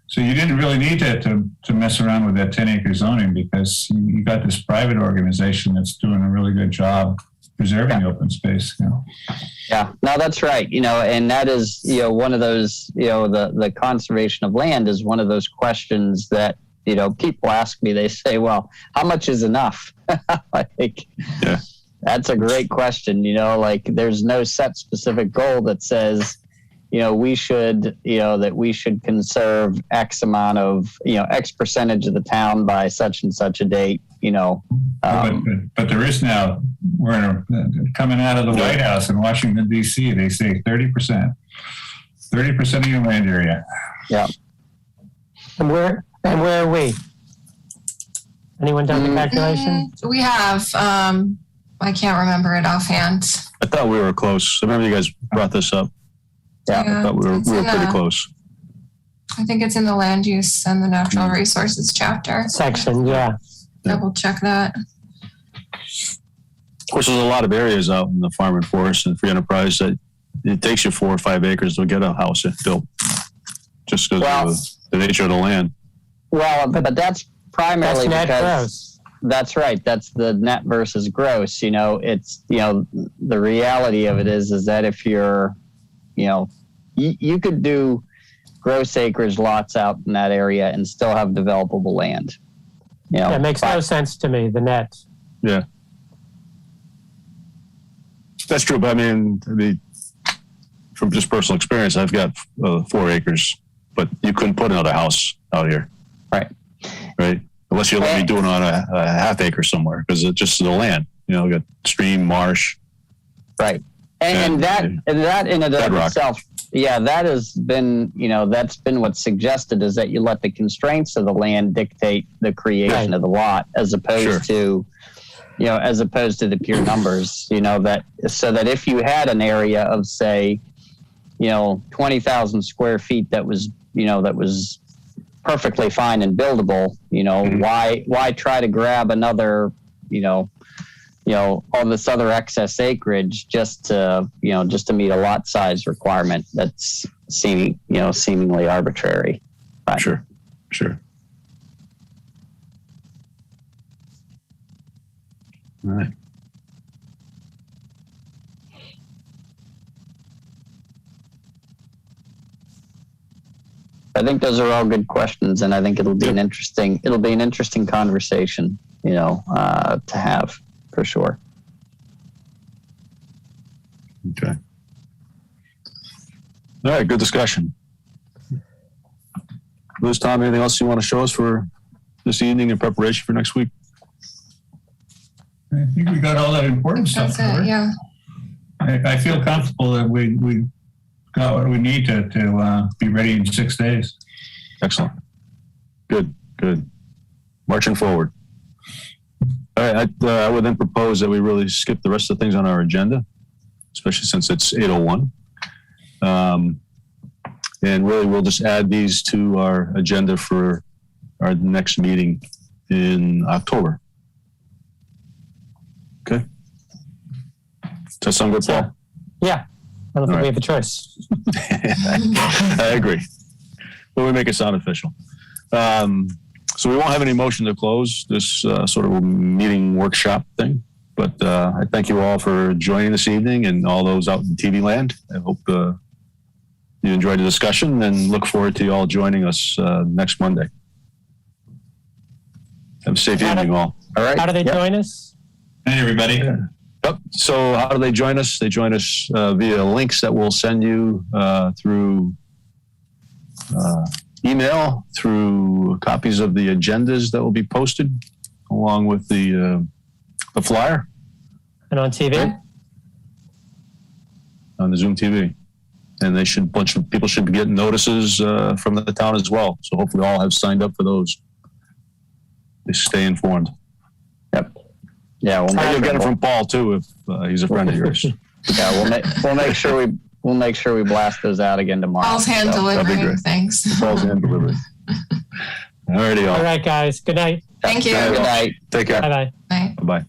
So you didn't really need to mess around with that 10-acre zoning, because you got this private organization that's doing a really good job preserving open space. Yeah, no, that's right. And that is one of those. The conservation of land is one of those questions that. People ask me, they say, well, how much is enough? That's a great question. There's no set specific goal that says, we should, that we should conserve X amount of, X percentage of the town by such and such a date, But there is now, coming out of the White House in Washington, D.C., they say 30%. 30% of your land area. Yeah. And where are we? Anyone done the calculation? We have, I can't remember it offhand. I thought we were close. I remember you guys brought this up. Yeah. I thought we were pretty close. I think it's in the land use and the natural resources chapter. Section, yeah. Double check that. Of course, there's a lot of areas out in the farm and forest and free enterprise that it takes you 4 or 5 acres to get a house built, just because of the nature of the land. Well, but that's primarily That's net because gross. that's right. That's the net versus gross. It's the reality of it is that if you're, you could do gross acreage lots out in that area and still have developable land. It makes no sense to me, the net. Yeah. That's true, but I mean, from just personal experience, I've got 4 acres, but you couldn't put another house out here. Right? Unless you let me do it on a half acre somewhere, because it's just the land. We got stream, marsh. Right. And that in and of bedrock. itself, that has been, that's been what's suggested, is that you let the constraints of the land dictate the creation of the lot, as opposed to, the pure numbers, so that if you had an area of, say, 20,000 square feet that was perfectly fine and buildable, why try to grab another, all this other excess acreage just to meet a lot size requirement that's seemingly arbitrary. But, Sure. All right. I think those are all good questions, and I think it'll be an interesting conversation, to have for sure. Okay. All right, good discussion. Liz, Tom, anything else you want to show us for this evening in preparation for next week? I think we got all that important stuff That's it, covered. yeah. I feel comfortable that we got what we need to be ready in 6 days. Excellent. Good. Marching forward. All right, I would then propose that we really skip the rest of the things on our agenda, especially since it's 8:01. And really, we'll just add these to our agenda for our next meeting in October. Okay. Does that sound good, Paul? Yeah. I don't think All right. we have a choice. I agree. But we make it sound official. So we won't have any motion to close this sort of meeting workshop thing. But I thank you all for joining this evening, and all those out in TV land. I hope you enjoyed the discussion, and look forward to you all joining us next Monday. Have a safe evening, all. All right. How do they join us? Hey, everybody. Yep. So how do they join us? They join us via links that we'll send you through email, through copies of the agendas that will be posted, along with the flyer And on TV? on the Zoom TV. And a bunch of people should be getting notices from the town as well. So hopefully all have signed up for those. They stay informed. Yep. Yeah, You'll get it from Paul too if he's a friend of yours. Yeah, we'll make sure we blast those out again tomorrow. Paul's hand that'd be delivering great. things. Paul's hand delivery. All righty, all. All right, guys. Good night. Thank you. Good night. Take care. Bye-bye. Bye. Bye-bye.